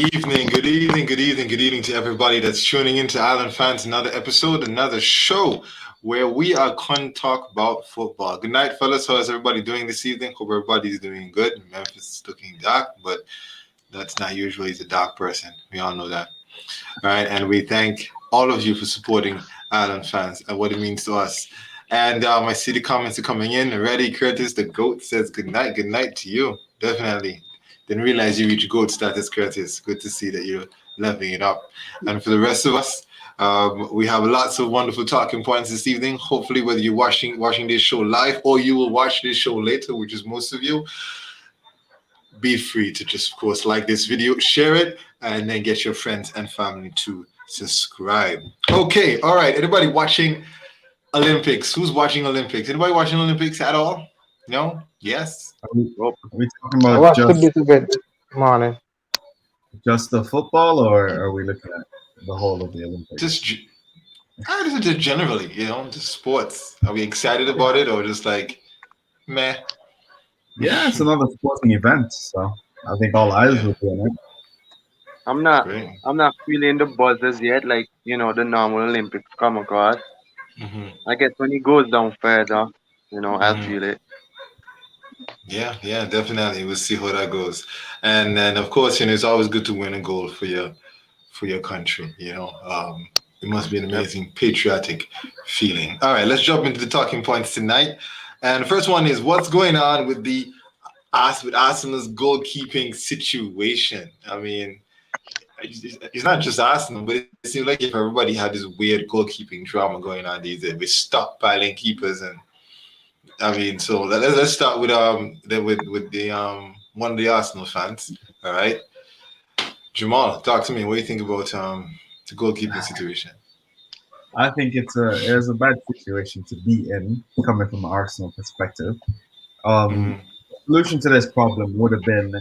Good evening to everybody that's tuning into Island Fans. Another episode, another show where we are going to talk about football. Good night, fellas. How is everybody doing this evening? Hope everybody's doing good. Memphis is looking dark, but that's not usually the dark person. We all know that. All right, and we thank all of you for supporting Island Fans and what it means to us. And I see the comments are coming in. Ready, Curtis, the GOAT says good night. Good night to you. Definitely. Didn't realize you reached GOAT status, Curtis. Good to see that you're leveling it up. And for the rest of us, we have lots of wonderful talking points this evening. Hopefully, whether you're watching this show live or you will watch this show later, which is most of you, be free to just, of course, like this video, share it, and then get your friends and family to subscribe. Okay, all right. Anybody watching Olympics? Who's watching Olympics? Anybody watching Olympics at all? No? Yes? Are we talking I about watched a bit of it this morning. just the football, or are we looking at the whole of the Olympics? Just generally, just sports. Are we excited about it or just like, meh? Yeah, it's another sporting event, so I think all eyes will be on it. I'm not Great. I'm not feeling the buzz as yet, like, the normal Olympics come across. hmm I guess when it goes down further, I'll hmm feel it. Yeah, definitely. We'll see how that goes. And then, of course, it's always good to win a goal for your country. It must be an Yep. amazing patriotic feeling. All right, let's jump into the talking points tonight. And the first one is what's going on with Arsenal's goalkeeping situation. I mean, it's not just Arsenal, but it seems like if everybody had this weird goalkeeping drama going on these days, we're stockpiling keepers, and I mean, so let's start with the one of the Arsenal fans. All right, Jamal, talk to me. What do you think about the goalkeeping situation? I think it's a bad situation to be in, coming from an Arsenal perspective. hmm Solution to this problem would have been,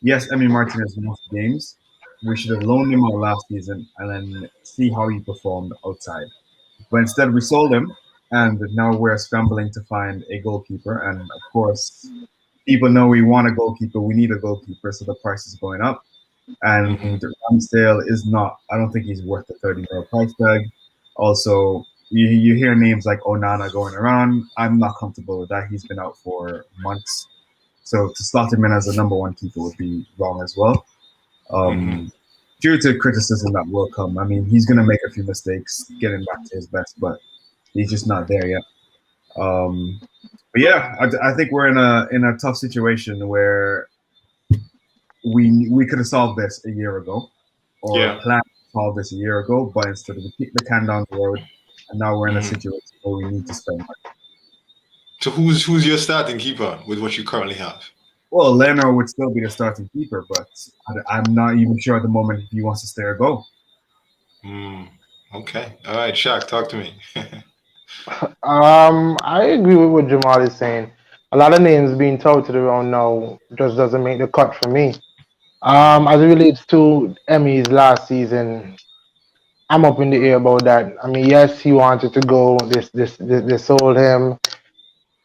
yes, Emi Martinez missed games. We should have loaned him out last season and then see how he performed outside. But instead, we sold him, and now we're scrambling to find a goalkeeper. And of course, people know we want a goalkeeper. We need a goalkeeper, so the price is going up. hmm And Ramsdale is not. I don't think he's worth the 30 mil price tag. Also, you hear names like Onana going around. I'm not comfortable with that. He's been out for months, so to slot him in as a number one keeper would be wrong as well. hmm Um, Due to criticism that will come. I mean, he's going to make a few mistakes getting back to his best, but he's just not there yet. But yeah, I think we're in a tough situation where we could have solved this a year ago, or Yeah. planned to solve this a year ago, but instead we kicked the can down the road, and now we're in a hmm situation where we need to spend money. So who's your starting keeper with what you currently have? Well, Leno would still be the starting keeper, but I'm not even sure at the moment if he wants to stay or go. Hmm. Okay. All right, Shaq, talk to me. I agree with what Jamal is saying. A lot of names being touted around now just doesn't make the cut for me. hmm As it relates to Emmy's last season, I'm up in the air about that. I mean, yes, he wanted to go. They sold him.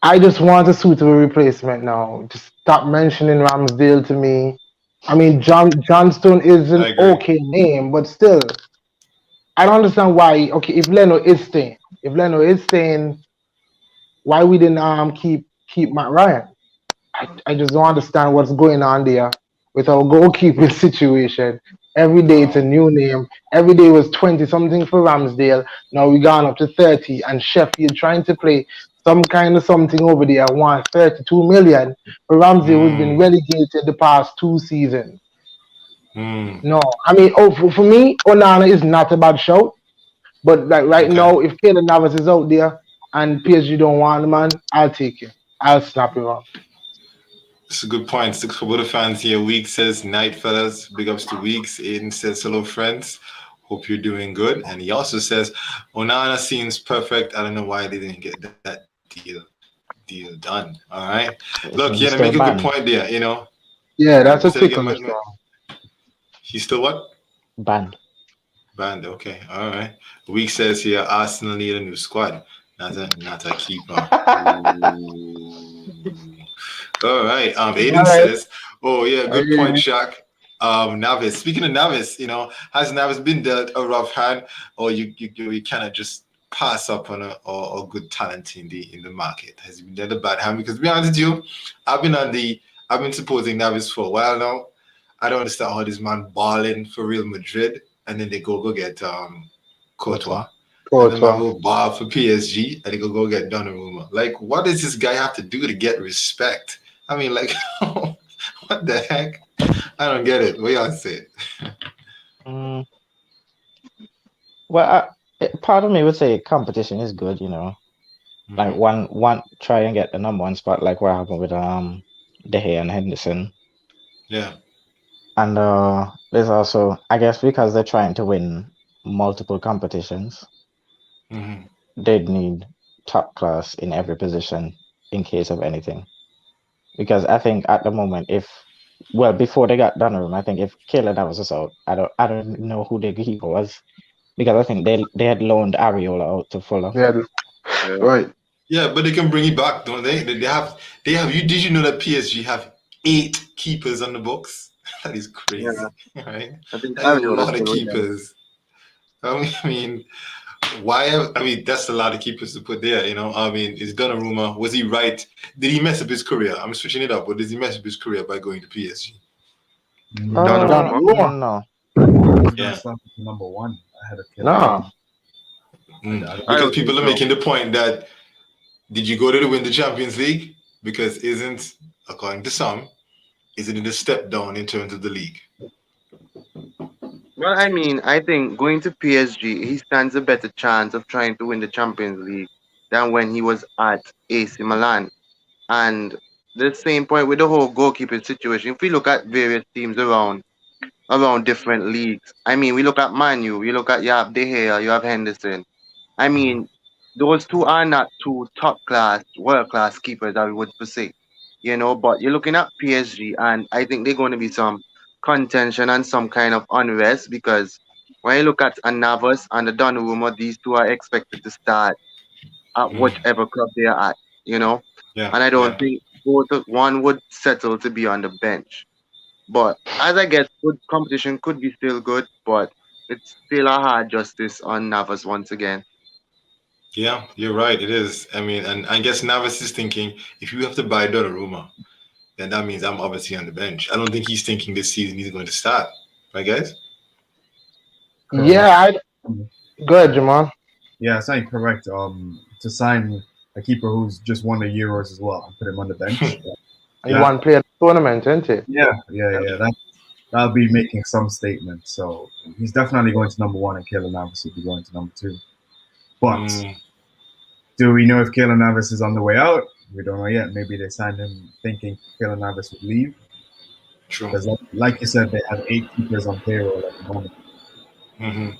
I just want a suitable replacement now. Just stop mentioning Ramsdale to me. I mean, Johnstone is I an agree. okay name, but still, I don't understand why. Okay, if Leno is staying, why we didn't keep Matt Ryan? I just don't understand what's going on there with our goalkeeping situation. Every day it's a Wow. new name. Every day was 20 something for Ramsdale. Now we gone up to 30, and Sheffield trying to play some kind of something over there. Want 32 million for Ramsdale, who's been Mm. relegated the past 2 seasons. Mm. No, I mean, for me, Onana is not a bad shout. But like right Okay. now, if Keylor Navas is out there and PSG don't want the man, I'll take him. I'll snap him up. It's a good point. Six for the fans here. Week says night, fellas. Big ups to Weeks. Aiden says hello, friends. Hope you're doing good. And he also says Onana seems perfect. I don't know why they didn't get that deal done. All right. Look, yeah, So they he's make a still good banned. point there. Yeah, Say that's a it again, ticklish one. he's still what? Banned. Banned. Okay. All right. Week says here Arsenal need a new squad. Not a keeper. Ooh. All right. All Aiden right, says, "Oh yeah, I good hear point, you. Shaq. Navis. Speaking of Navis, has Navis been dealt a rough hand, or you cannot just pass up on a good talent in the market? Has he been dealt a bad hand? Because to be honest with you, I've been supporting Navis for a while now. I don't understand how this man balling for Real Madrid and then they go get Courtois. And then man go ball for PSG and they go get Donnarumma. Like, what does this guy have to do to get respect? I mean, like, what the heck? I don't get it. What y'all say? Well, part of me would say competition is good, Like one try and get the number one spot, like what happened with De Gea and Henderson. Yeah. And there's also, I guess, because they're trying to win multiple competitions, they'd need top class in every position in case of anything. Because I think at the moment, before they got Donnarumma, I think if Keylor Navas was out, I don't know who their keeper was, because I think they had loaned Areola out to Fulham. Yeah, right. Yeah, but they can bring it back, don't they? They have. Did you know that PSG have 8 keepers on the books? That is crazy, right? I think That is a lot of keepers. I mean, that's a lot of keepers to put there, I mean, is Donnarumma, was he right? Did he mess up his career? I'm switching it up, but did he mess up his career by going to PSG? Donnarumma? No. Yeah. Number one ahead of No. Because people are making the point that, did you go there to win the Champions League? Because according to some, isn't it a step down in terms of the league? Well, I mean, I think going to PSG, he stands a better chance of trying to win the Champions League than when he was at AC Milan. And the same point with the whole goalkeeping situation. If we look at various teams around different leagues, I mean, we look at Man U, you have De Gea, you have Henderson. I mean, those two are not two top class, world class keepers, I would say. But you're looking at PSG, and I think they're going to be some contention and some kind of unrest, because when you look at Navas and the Donnarumma, these two are expected to start at whatever club they are at, Yeah. And I don't think one would settle to be on the bench. But as I guess, good competition could be still good, but it's still a hard justice on Navas once again. Yeah, you're right. It is. I mean, and I guess Navas is thinking, if you have to buy Donnarumma, then that means I'm obviously on the bench. I don't think he's thinking this season he's going to start. Right, guys? Yeah, good, Jamal. Yeah, it's not correct. To sign a keeper who's just won the Euros as well and put him on the bench. He won player tournament, isn't it? Yeah. That'll be making some statement. So he's definitely going to number one, and Keylor Navas will be going to number 2. But do we know if Keylor Navas is on the way out? We don't know yet. Maybe they signed him thinking Keylor Navas would leave. True. Because like you said, they have 8 keepers on payroll at the moment. And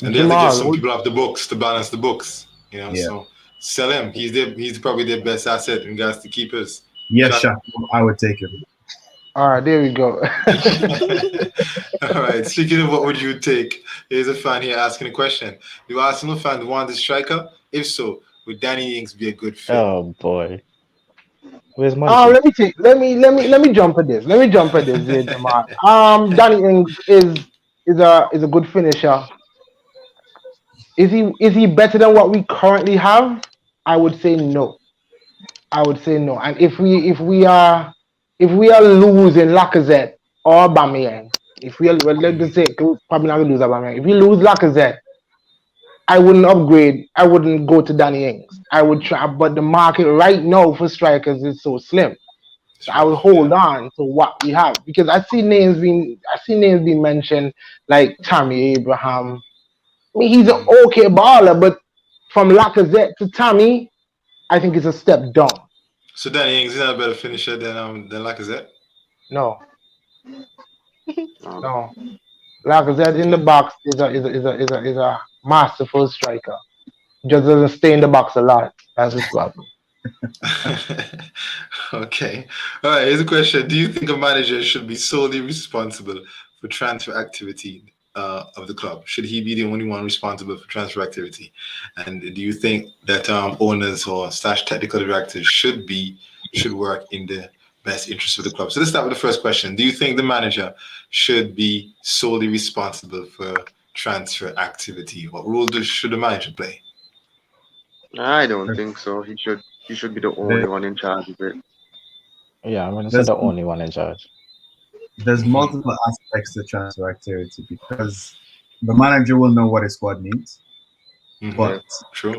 they have to get some people off the books to balance the books. So sell him. He's probably their best asset in regards to keepers. Yes, I would take him. All right, there we go. All right. Speaking of what would you take, here's a fan here asking a question. Do Arsenal fans want a striker? If so, would Danny Ings be a good fit? Oh boy. Where's my? Let me jump at this. Here, Jamal. Danny Ings is a good finisher. Is he better than what we currently have? I would say no. And if we are losing Lacazette or Aubameyang, let's say probably not gonna lose Aubameyang. If we lose Lacazette, I wouldn't upgrade. I wouldn't go to Danny Ings. I would try, but the market right now for strikers is so slim. So I would hold on to what we have, because I see names being mentioned like Tammy Abraham. I mean, he's an okay baller, but from Lacazette to Tammy, I think it's a step down. So Danny Ings is not a better finisher than Lacazette? No. No. Lacazette in the box is a masterful striker. Just doesn't stay in the box a lot. That's his problem. Okay. All right, here's a question. Do you think a manager should be solely responsible for transfer activity of the club? Should he be the only one responsible for transfer activity? And do you think that owners or / technical directors should work in the best interest of the club. So let's start with the first question. Do you think the manager should be solely responsible for transfer activity? What role should the manager play? I don't think so. He should be the only one in charge of it. Yeah, I'm going to say the only one in charge. There's multiple aspects to transfer activity because the manager will know what his squad needs. But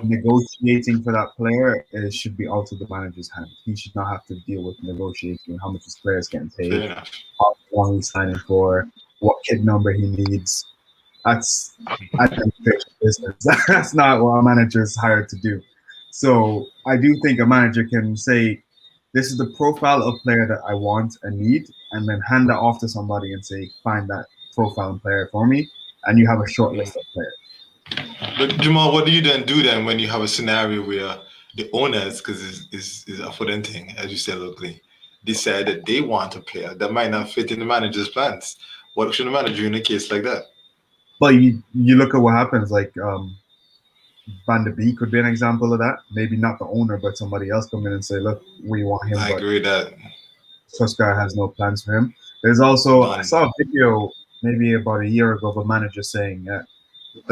negotiating for that player should be out of the manager's hand. He should not have to deal with negotiating how much his players getting paid, how long he's signing for, what kid number he needs. That's business. That's not what a manager is hired to do. So I do think a manager can say, this is the profile of player that I want and need, and then hand that off to somebody and say, find that profile and player for me, and you have a short list of players. But Jamal, what do you then do then when you have a scenario where the owners, because it's a foreign thing, as you said locally, decide that they want a player that might not fit in the manager's plans? What should the manager do in a case like that? Well, you look at what happens. Like Van de Beek could be an example of that. Maybe not the owner, but somebody else come in and say, "Look, we want him." I agree with that. Solskjaer has no plans for him. There's also I saw a video maybe about a year ago of a manager saying the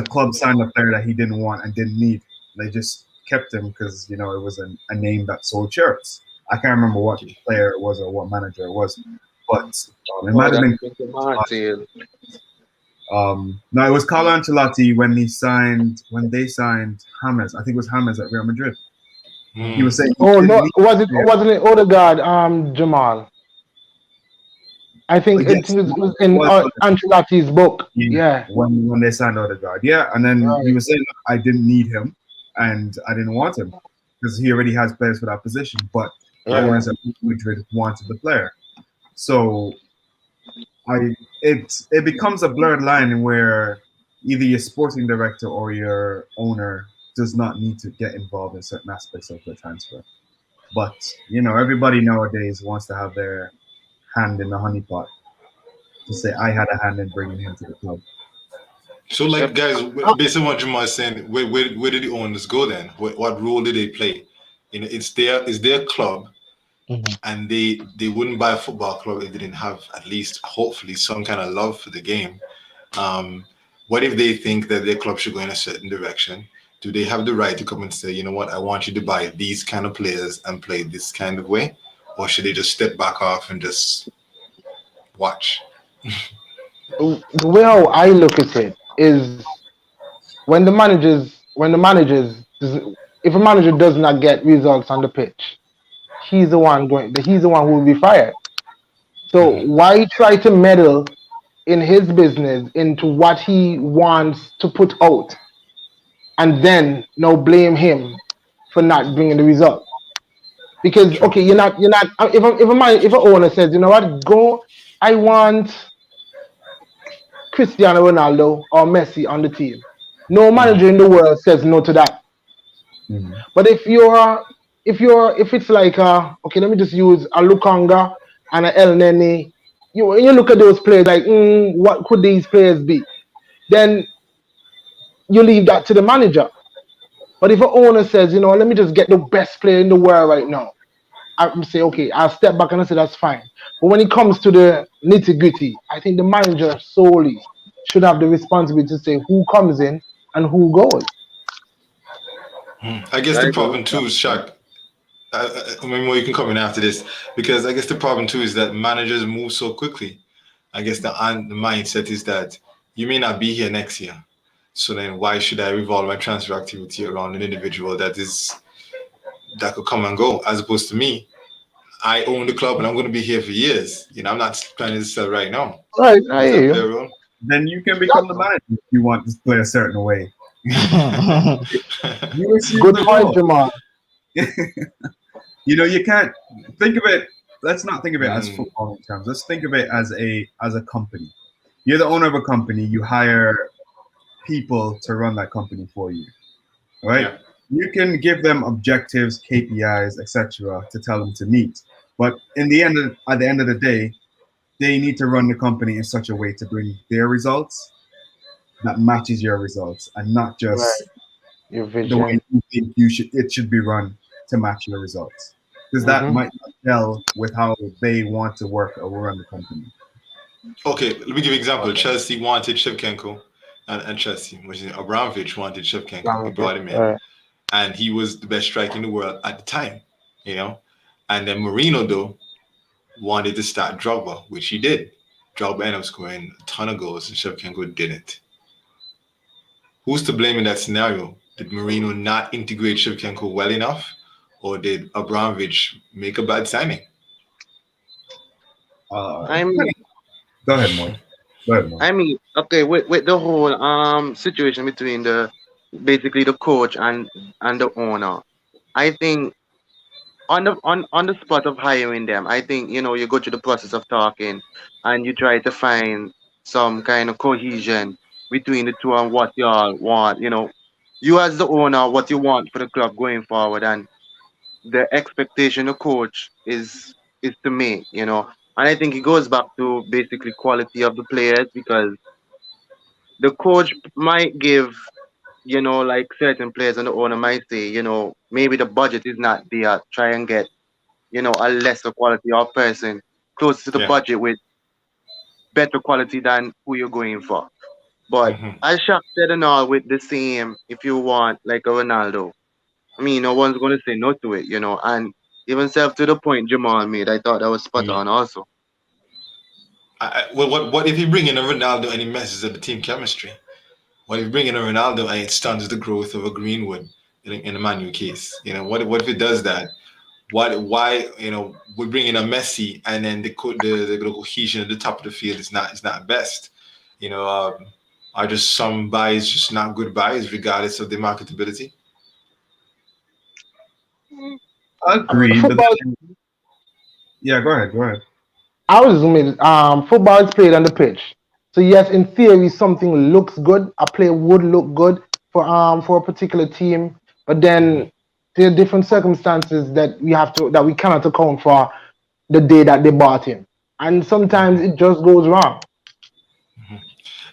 club signed a player that he didn't want and didn't need. They just kept him because it was a name that sold shirts. I can't remember what player it was or what manager it was, but it might have been. No, it was Carlo Ancelotti when they signed James. I think it was James at Real Madrid. He was saying, "Oh no, wasn't it Odegaard? Jamal? I think it was in Ancelotti's book. Yeah, when they signed Odegaard, yeah, and then he was saying, I didn't need him and I didn't want him because he already has players for that position, but the owners at Madrid wanted the player, so." It becomes a blurred line where either your sporting director or your owner does not need to get involved in certain aspects of the transfer. But everybody nowadays wants to have their hand in the honeypot to say I had a hand in bringing him to the club. So, guys, based on what Jamal is saying, where did the owners go then? What role did they play? It's their club. Mm-hmm. And they wouldn't buy a football club if they didn't have at least, hopefully, some kind of love for the game. What if they think that their club should go in a certain direction? Do they have the right to come and say, you know what, I want you to buy these kind of players and play this kind of way? Or should they just step back off and just watch? The way how I look at it is if a manager does not get results on the pitch, he's the one who will be fired. So why try to meddle in his business into what he wants to put out and then blame him for not bringing the result? Because you're not if an owner says, you know what, I want Cristiano Ronaldo or Messi on the team. No manager in the world says no to that. Mm-hmm. But if it's like let me just use a Lukanga and a El Neni, when you look at those players like what could these players be? Then you leave that to the manager. But if an owner says, let me just get the best player in the world right now, I say, okay, I'll step back and I say that's fine. But when it comes to the nitty-gritty, I think the manager solely should have the responsibility to say who comes in and who goes. I guess the problem too, Shaq, you can come in after this, because I guess the problem too is that managers move so quickly. I guess the mindset is that you may not be here next year. So then why should I revolve my transfer activity around an individual that could come and go, as opposed to me? I own the club and I'm going to be here for years. I'm not planning to sell right now. Right, I hear you. Then you can become the manager if you want to play a certain way. Good point, Jamal. You can't think of it. Let's not think of it as football in terms. Let's think of it as a company. You're the owner of a company. You hire people to run that company for you, right? Yeah. You can give them objectives, KPIs, etc., to tell them to meet. But at the end of the day, they need to run the company in such a way to bring their results that matches your results, and not just your vision. The way you think it should be run to match your results. because that might not gel with how they want to work or run the company. Okay, let me give you an example. Chelsea wanted Shevchenko, and Chelsea, which is Abramovich wanted Shevchenko. He brought him in, and he was the best striker in the world at the time, you know. And then Mourinho, though, wanted to start Drogba, which he did. Drogba ended up scoring a ton of goals, and Shevchenko didn't. Who's to blame in that scenario? Did Mourinho not integrate Shevchenko well enough, or did Abramovich make a bad signing? I mean, Go ahead, Mo. I mean, okay, with the whole situation between basically the coach and the owner, I think on the spot of hiring them, I think you go through the process of talking, and you try to find some kind of cohesion between the two and what y'all want. You as the owner, what you want for the club going forward, and the expectation of coach is to make. And I think it goes back to basically quality of the players, because the coach might give, like certain players, and the owner might say, maybe the budget is not there. Try and get, a lesser quality of person close to the budget with better quality than who you're going for. But as Shaq said and all, with the same, if you want like a Ronaldo, I mean, no one's going to say no to it, And even self to the point Jamal made, I thought that was spot on also. What if you bring in a Ronaldo and he messes up the team chemistry? What if you bring in a Ronaldo and it stunts the growth of a Greenwood in a Man U case? What if it does that? Why we bring in a Messi and then the cohesion at the top of the field is not best? Are just some buys just not good buys regardless of their marketability? Agreed. Yeah, go ahead. I was assuming football is played on the pitch. So yes, in theory, something looks good. A player would look good for a particular team, but then there are different circumstances that we cannot account for the day that they bought him, and sometimes it just goes wrong.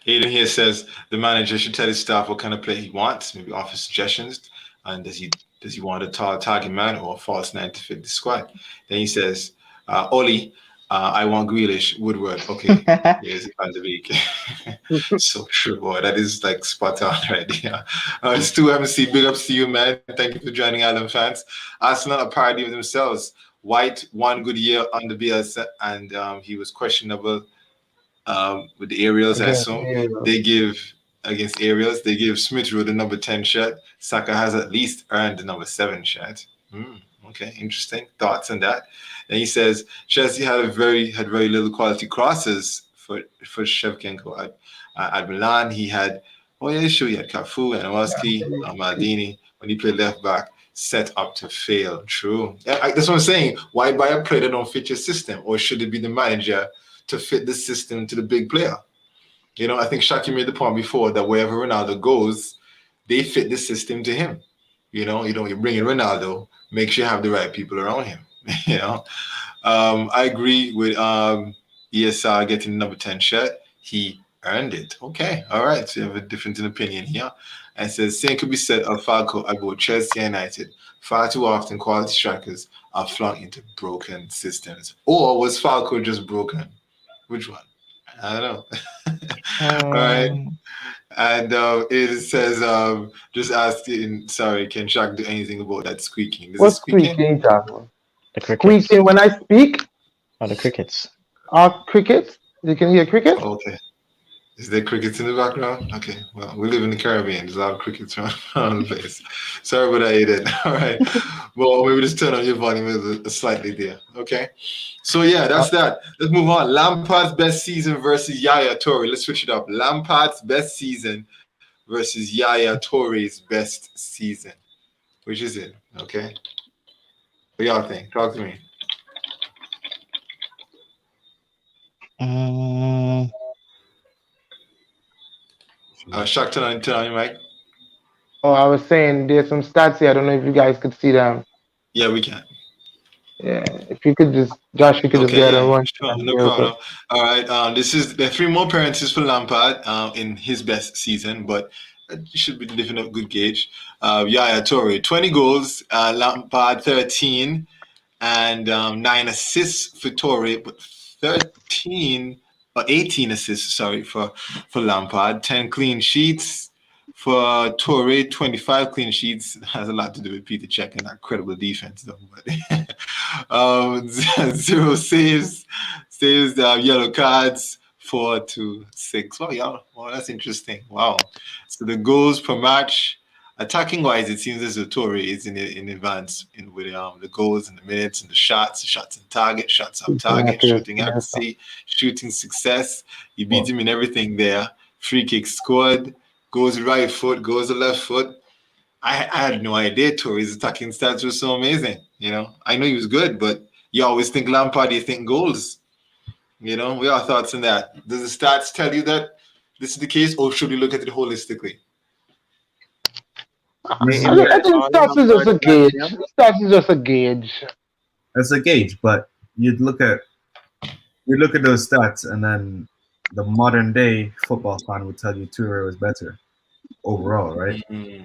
Aiden here says the manager should tell his staff what kind of play he wants, maybe offer suggestions, and does he want a tall target man or a false nine to fit the squad? Then he says, Oli, I want Grealish, Woodward. Okay, here's Van de Beek. So true, boy. That is like spot on right there. Stu MC, big ups to you, man. Thank you for joining Island fans. Arsenal are party of themselves. White, one good year under Bielsa, and he was questionable with the aerials, I assume. They give against aerials, they give Smith Rowe the number 10 shirt. Saka has at least earned the number 7 shirt. Okay, interesting thoughts on that. And he says Chelsea had very little quality crosses for Shevchenko at Milan. He had he had Cafu and Owaski, Maldini when he played left back, set up to fail. True. That's what I'm saying. Why buy a player that don't fit your system, or should it be the manager to fit the system to the big player? I think Shaki made the point before that wherever Ronaldo goes, they fit the system to him. You bring in Ronaldo, make sure you have the right people around him. I agree with ESR getting the number 10 shirt. He earned it. Okay, all right. So you have a difference in opinion here. And says same could be said of Falco at both Chelsea and United. Far too often, quality strikers are flung into broken systems. Or was Falco just broken? Which one? I don't know. All right. And it says, just asking, sorry, can Shaq do anything about that squeaking? What's squeaking, Jack? The crickets. Squeaking when I speak? Oh, the crickets. Crickets? You can hear crickets? Okay. Is there crickets in the background? Okay. Well, we live in the Caribbean. There's a lot of crickets around the place. Sorry about that, Aiden. All right. Well, maybe just turn on your volume slightly there. Okay. So, yeah, that's that. Let's move on. Lampard's best season versus Yaya Toure. Let's switch it up. Lampard's best season versus Yaya Toure's best season. Which is it? Okay. What y'all think? Talk to me. Shaq, turn on your mic. Oh, I was saying there's some stats here. I don't know if you guys could see them. Yeah, we can. Yeah, if you could just, Josh, you could just get on one. Sure, no problem. All right, there are 3 more appearances for Lampard in his best season, but it should be living a good gauge. Yaya Toure, 20 goals, Lampard 13, and 9 assists for Toure, but 13 or 18 assists, sorry, for Lampard. 10 clean sheets for Toure, 25 clean sheets. Has a lot to do with Peter Cech and that credible defense, though. But 0 saves, yellow cards, 4 to 6. Wow, yeah, wow, that's interesting. Wow. So the goals per match. Attacking wise, it seems as though Toure is in advance with the goals and the minutes and the shots on target, shots on target, shooting accuracy, shooting success. You beat him in everything there. Free kick scored, goes right foot, goes the left foot. I had no idea Toure's attacking stats were so amazing. I know he was good, but you always think Lampard, you think goals. What are your thoughts on that? Does the stats tell you that this is the case, or should we look at it holistically? I think stats is just a gauge. Stats is just a gauge. It's a gauge, but you'd look at those stats, and then the modern day football fan would tell you Toure was better overall, right? Mm-hmm.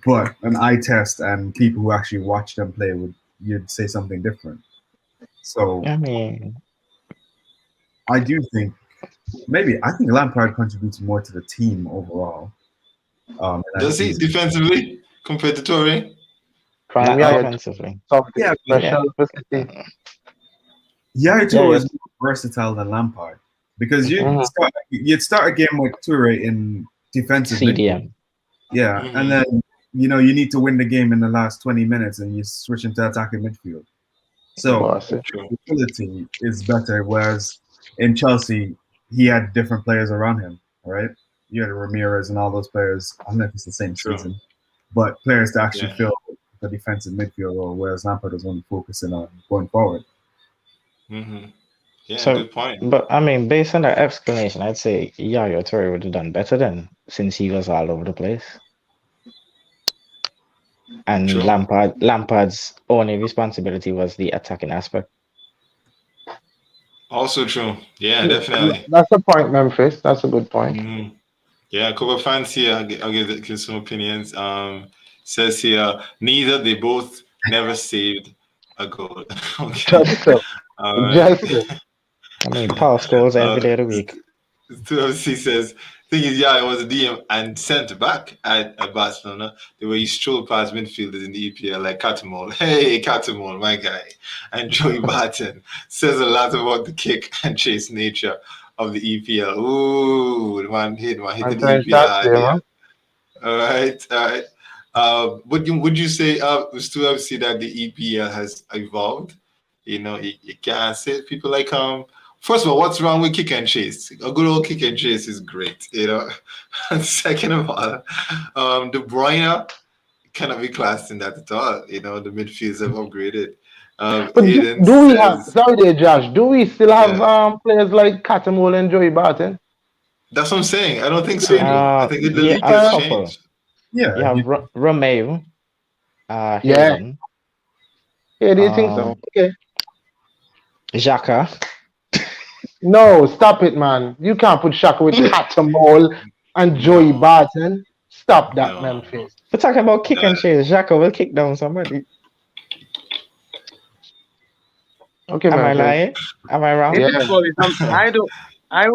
But an eye test and people who actually watch them play you'd say something different. So I do think I think Lampard contributes more to the team overall. Does he defensively compared to Toure? Offensively. Toure is more versatile than Lampard because you'd start a game with Toure in defensive CDM. Yeah, and then you need to win the game in the last 20 minutes, and you switch into attacking midfield. So utility is better. Whereas in Chelsea, he had different players around him, right? You had Ramirez and all those players. I don't know if it's the same season, but players to actually fill the defensive midfield role, whereas Lampard was only focusing on going forward. Mm-hmm. Yeah, good point. But based on that explanation, I'd say Yaya Toure would have done better since he was all over the place. And Lampard's only responsibility was the attacking aspect. Also true. Yeah, definitely. That's a point, Memphis. That's a good point. Mm-hmm. Yeah, a couple of fans here, I'll give some opinions. Says here, neither, they both never saved a goal. Okay. Just so. Paul scores every day of the week. 2FC says, thing is, I was a DM and centre back at Barcelona. The way he strolled past midfielders in the EPL like Catamol. Hey, Catamol, my guy. And Joey Barton says a lot about the kick and chase nature of the EPL. Ooh, the man hit the EPL. All right. Would you say, Stu, that the EPL has evolved? You can't say people like first of all, what's wrong with kick and chase? A good old kick and chase is great, And second of all, De Bruyne cannot be classed in that at all. The midfields have upgraded. But do we have? Sorry, there, Josh. Do we still have players like Catamol and Joey Barton? That's what I'm saying. I don't think so. I think the league has changed. Yeah, you have Romeo. Yeah, do you think so? Okay. Xhaka. No, stop it, man. You can't put Xhaka with Catamol and Joey Barton. Stop that, Memphis. We're talking about kick and chase. Xhaka will kick down somebody. Okay, am I lying? Am I wrong? Yeah. I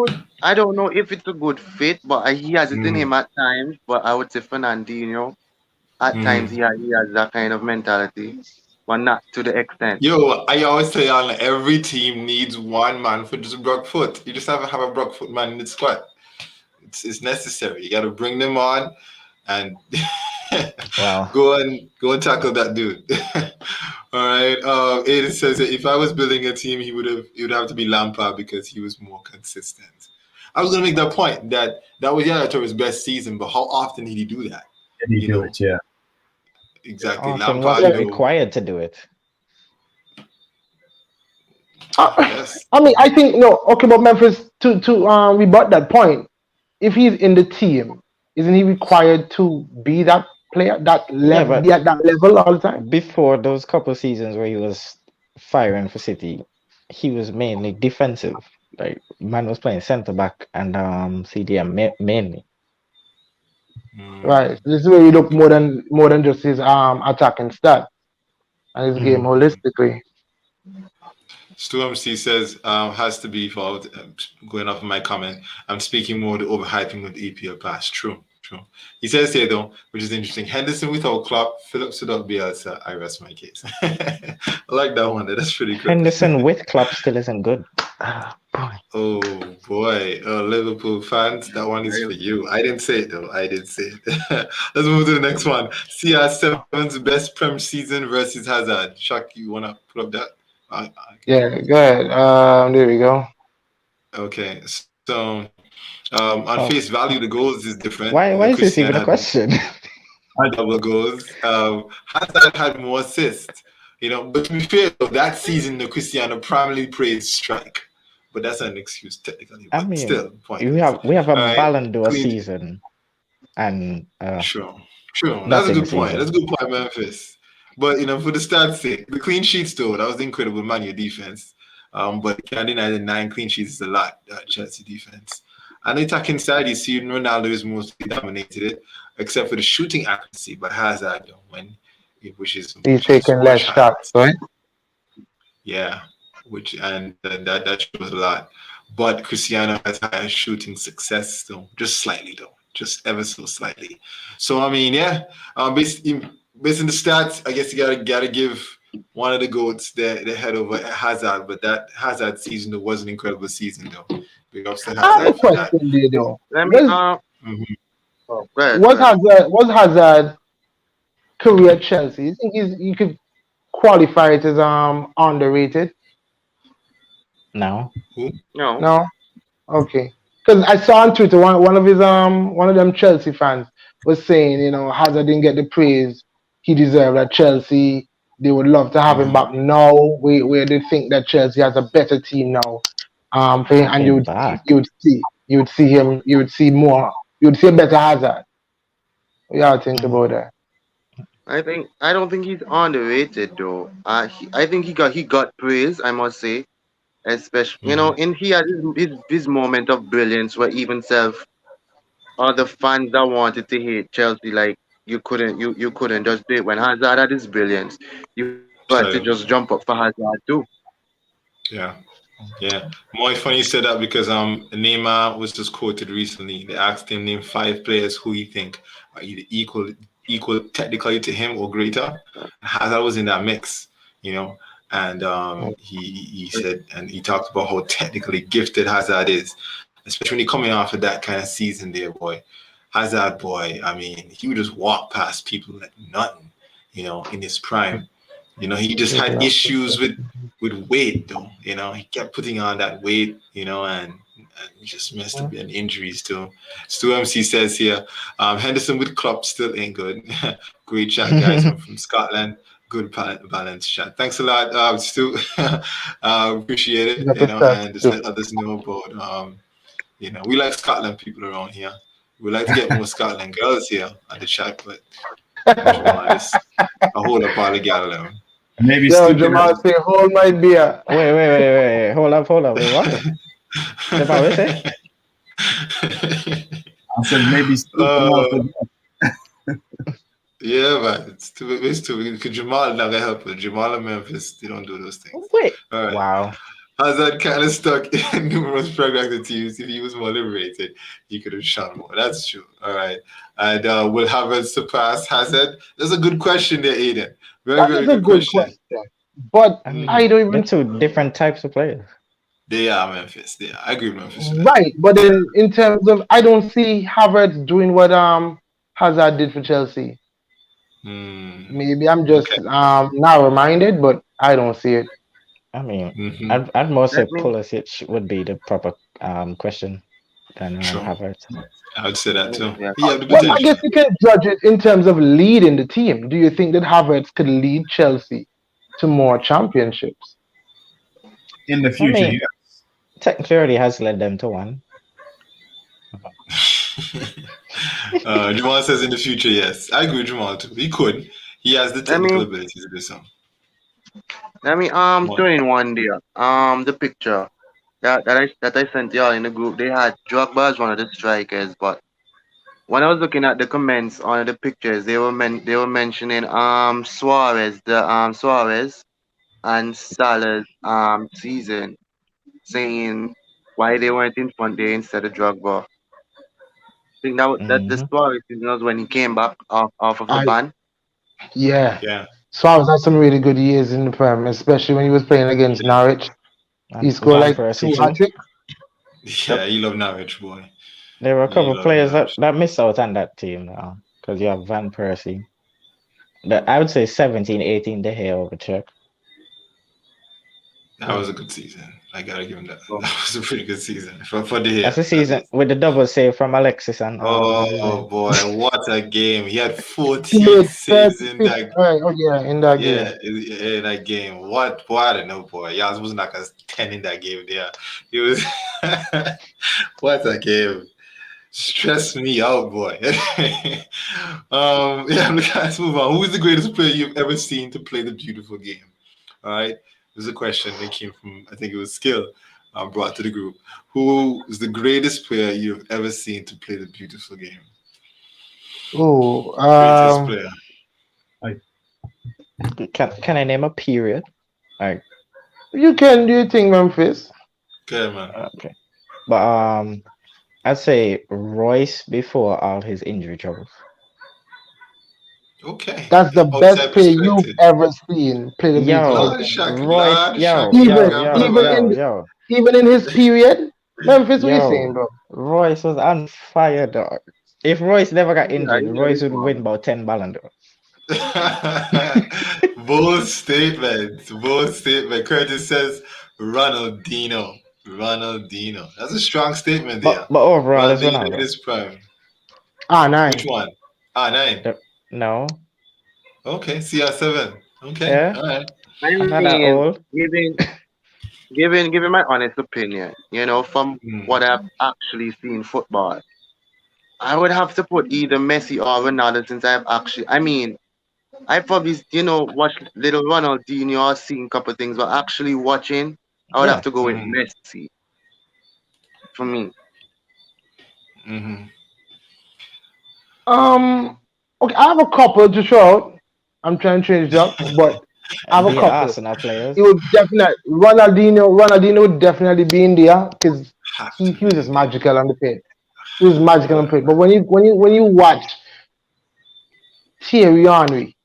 don't know if it's a good fit, but he has it in him at times. But I would say Fernandinho, at times he has that kind of mentality, but not to the extent. Yo, I always say every team needs one man for just a broad foot. You just have to have a broad foot man in the squad. It's necessary. You got to bring them on and go and tackle that dude. All right. Aiden says that if I was building a team, it would have to be Lampard because he was more consistent. I was gonna make that point that was Yaya Toure's best season, but how often did he do that? Did he do it? Yeah. Exactly. Lampard wasn't required to do it. Yes. I think no. Okay, but Memphis to rebut that point. If he's in the team, isn't he required to be that player, that level, at that level all the time? Before those couple seasons where he was firing for City, he was mainly defensive. Like man was playing centre back and CDM mainly. Right. This is where we look more than just his attacking stat. and his game holistically. Stu MC says, has to be fault. Going off of my comment, I'm speaking more the overhyping of the EPL pass. True. He says here though, which is interesting. Henderson without Klopp, Phillips without Bielsa. I rest my case. I like that one. That's pretty good. Henderson with Klopp still isn't good. Oh boy, Liverpool fans, that one is for you. I didn't say it though. Let's move to the next one. CR7's best Prem season versus Hazard. Chuck, you wanna put up that? Yeah, go ahead. There we go. Okay, so on face value, the goals is different. Why is this even a question? Double goals. Hazard had more assists. But to be fair, though, that season, the Cristiano primarily played strike. But that's an excuse technically. But still, point. We have a Ballon d'Or season, and True. That's a good point. That's a good point, Memphis. But for the stats' sake, the clean sheets though, that was the incredible Man U defense. But can't deny the 9 clean sheets is a lot. Chelsea defense. And the attacking side, you see Ronaldo is mostly dominated it, except for the shooting accuracy. But Hazard, he's taking less shots, right? Yeah, and that shows a lot. But Cristiano has higher shooting success, though, just slightly, though, just ever so slightly. So based on the stats, I guess you gotta give one of the GOATs the head over Hazard. But that Hazard season was an incredible season, though. Big ups to Hazard. I have a question there, though. Was Hazard career at Chelsea? You think you could qualify it as underrated? No. No. Okay. Because I saw on Twitter one of them Chelsea fans was saying, Hazard didn't get the praise he deserved at Chelsea. They would love to have him back now, where they think that Chelsea has a better team now. And you would see a better Hazard. What y'all think about that? I don't think he's underrated though. I think he got praise, I must say. Especially and he had his moment of brilliance where even other fans that wanted to hate Chelsea, like you couldn't just do it. When Hazard had his brilliance, you had to just jump up for Hazard too. Yeah. More funny you said that because Neymar was just quoted recently. They asked him name 5 players who he think are either equal technically to him or greater. Hazard was in that mix, and he said, and he talked about how technically gifted Hazard is, especially when he coming off of that kind of season there, boy. Hazard, boy, I mean, he would just walk past people like nothing, in his prime. He just had issues with weight, though. He kept putting on that weight, and he just messed up in injuries too. Stu MC says here, Henderson with Klopp still ain't good. Great chat, guys. I'm from Scotland. Good balance chat. Thanks a lot, Stu. Appreciate it. And just let others know about. We like Scotland people around here. We like to get more Scotland girls here on the chat, but I hold up all the gal. Maybe Jamal say, hold my beer. Wait. Hold up. Wait, what? Jamal, what say? I said maybe yeah, man. It's too because Jamal not gonna help it. Jamal and Memphis, they don't do those things. Wait. All right. Wow. Hazard kind of stuck in numerous fragmented teams. If he was more liberated, he could have shot more. That's true. All right. And will Hazard surpass Hazard? That's a good question there, Aiden. Very good question. But I don't even... They're 2 different types of players. They are Memphis. I agree with Memphis. Right. But then in terms of... I don't see Havertz doing what Hazard did for Chelsea. Maybe I'm just narrow-minded, but I don't see it. I mean, I'd more say Pulisic would be the proper question than Havertz. I would say that too. Well, I guess you can judge it in terms of leading the team. Do you think that Havertz could lead Chelsea to more championships? In the future, yes. Technically already has led them to one. Jamal says in the future, yes. I agree with Jamal too. He could. He has the technical ability to do so. Let me throw in one there. The picture that I sent y'all in the group. They had Drogba as one of the strikers, but when I was looking at the comments on the pictures, they were mentioning Suarez, the Suarez and Salah's season, saying why they weren't in front there instead of Drogba. I think that the Hmm. Suarez season was when he came back off of the I ban. yeah. Yeah. Suarez had some really good years in the Prem, especially when he was playing against Norwich. He And scored Van like Persie 2 hat too. tricks. Yeah, you love Norwich, boy. There were a You couple love players Norwich. that missed out on that team now because you have Van Persie. I would say 17, 18 De Gea over Czech. That was a good season. I gotta give him that. That was a pretty good season for the year. That's the season with the double save from Alexis and what's his Oh name? boy, what a game! He had He 14 made saves in 30, that. right, oh yeah, in that game. Yeah, in that game. What? Boy, I don't know, boy. Yeah, it was like a 10 in that game. There, it was. What a game! Stressed me out, boy. Yeah, let's move on. Who is the greatest player you've ever seen to play the beautiful game? All right, there's a question that came from, I think it was Skill, brought to the group. Who is the greatest player you've ever seen to play the beautiful game? Oh, Greatest player. Can I name a period? Like, you can do your thing, Memphis. Okay, man. okay, but I'd say Royce before all his injury troubles. Okay. That's the best Outside player you've perspective. ever seen play the beautiful Yo, Lord game. shock, Royce, Lord yo, shock, yo, Even yo, even brother. in yo, even in his period, Memphis, what you saying, yo. bro? Royce was on fire, dog. If Royce never got injured, Yeah, Royce would yeah. win about 10 Ballon d'Or. Bold statement. Bold statement. Curtis says Ronaldinho. Ronaldinho. That's a strong statement there. But overall, it's Ronaldinho in Ronaldo. his prime. Ah, Which 9. one? Ah, 9. No, Okay, CR7. Okay, yeah, all right. I I'm not that mean, old. giving my honest opinion, from what I've actually seen football, I would have to put either Messi or Ronaldo since I've probably, watched little Ronaldinho or seen a couple of things, but actually watching, I would have Yeah, to go with Mm-hmm. Messi for me. Mm-hmm. Okay, I have a couple to show out. I'm trying to change it up, but I have a the couple. Arsenal players. It would definitely Ronaldinho would definitely be in there because Have he to was be just in there. magical on the pitch. He was magical on Boy. the pitch. But when you watch Thierry Henry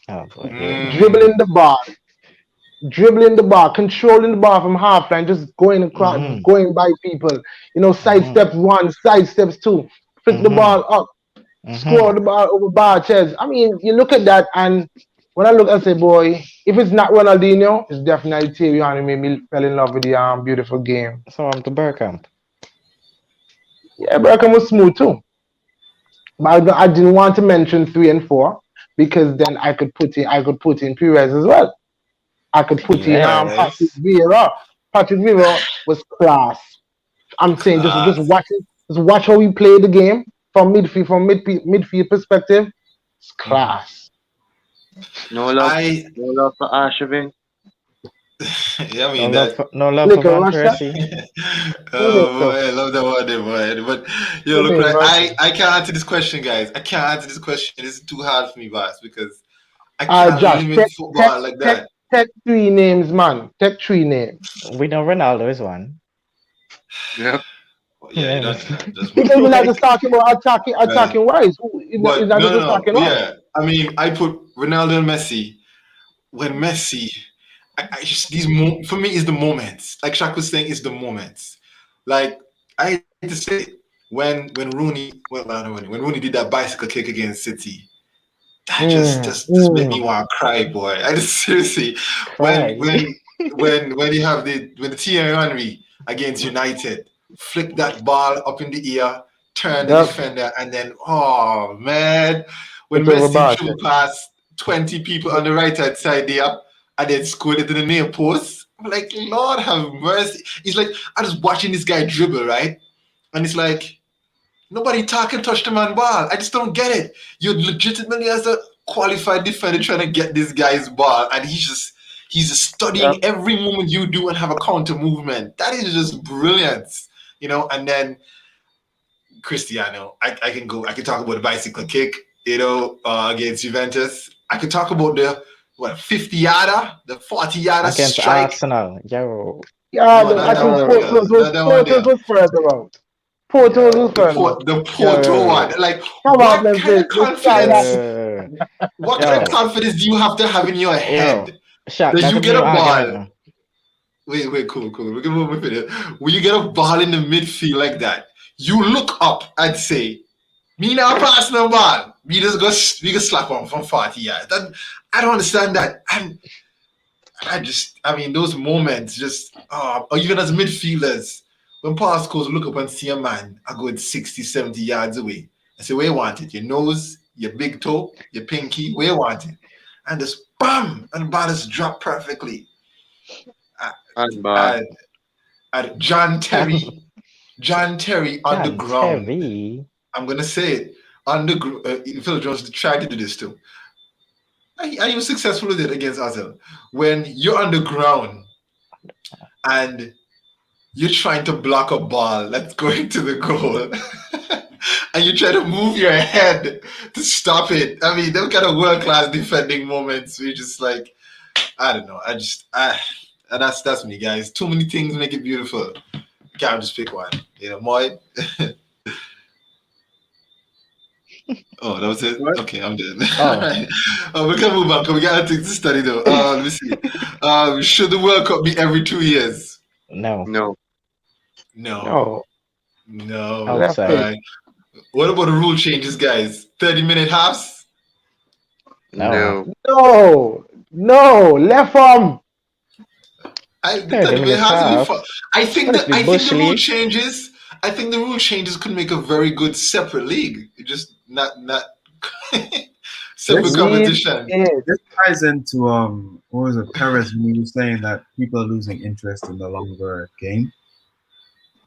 Oh boy, here we go. dribbling the ball, controlling the ball from half line, just going across, Mm-hmm. going by people. Side Mm-hmm. steps 1, side steps 2, flick the Mm-hmm. ball up, score the ball over bar chest. I mean, you look at that, and when I look, I say, boy, if it's not Ronaldinho, it's definitely Thierry Henry. Made me fell in love with the beautiful game. So I'm to Bergkamp. Yeah, Bergkamp was smooth too, but I didn't want to mention 3 and 4 because then I could put in Perez as well. I could put in Yes. Patrick Vieira. Patrick Vieira was class. I'm saying just watch how he played the game from midfield perspective. It's class. No love for Arshavin. Yeah, I mean No love that. for, no love Look for at Van Russia. Persie. Oh boy, I love that one, boy. But look, Okay, like, right. I can't answer this question, guys. I can't answer this question. It's too hard for me, boss, because I can't Josh, limit football like that. take 3 names, man. Take 3 names. We know Ronaldo is one. Yeah. Yeah, you don't know that. That's Because we're not just talking about attacking wise. It's But not just no. attacking wise. Yeah, I mean, I put Ronaldo and Messi. When Messi, I just for me is the moments. Like Shaq was saying, it's the moments. Like I hate to say it, when Rooney did that bicycle kick against City, that just made me want to cry, boy. I just seriously when you have when the Thierry Henry against United flick that ball up in the air, turn the defender, and then oh man, when Messi drew past 20 people on the right hand side there and then scored it in the near post. I'm like, Lord have mercy. It's like I was watching this guy dribble, right? And it's like nobody can touch the man ball. I just don't get it. You're legitimately as a qualified defender trying to get this guy's ball, and he's just studying every moment you do and have a counter movement. That is just brilliant, And then Cristiano. I can talk about the bicycle kick, against Juventus. I could talk about the 50 yarder, the 40 yarder Against strike. Arsenal, yo. Yeah, No, not I that think one there. Porto's Not that one there. was further out. Porto's was further out. The Porto Yeah. one. Like, Come what on, man, kind of this guy confidence? What kind of Yo. confidence do you have to have in your head? Shaq, Did that's you a get new a ball? argument. Wait, cool. We're gonna move with it. When you get a ball in the midfield like that, you look up and say, "Me now pass no ball. We can slap on from 40 yards." I don't understand that. And those moments or even as midfielders, when pass goes look up and see a man a good 60, 70 yards away. I say, where you want it? Your nose, your big toe, your pinky, where you want it? And just bam, and the ball is dropped perfectly. And John Terry on the ground. Terry. I'm gonna say it on the Phil Jones tried to do this too. And he was successful with it against Arsenal. When you're on the ground and you're trying to block a ball that's going to the goal, and you try to move your head to stop it. I mean, them kind of world-class defending moments. We're just like, I don't know. And that's me, guys. Too many things make it beautiful. Can't just pick one. Moy. Oh, that was it? What? Okay, I'm done. Oh. We can move on because we got things to study though. Let me see. Should the World Cup be every 2 years? No. Right. What about the rule changes, guys? 30-minute halves? No. Left arm. I think the rule changes. I think the rule changes could make a very good separate league. Just not separate competition. This ties into what was it, Perez, when he was saying that people are losing interest in the longer game.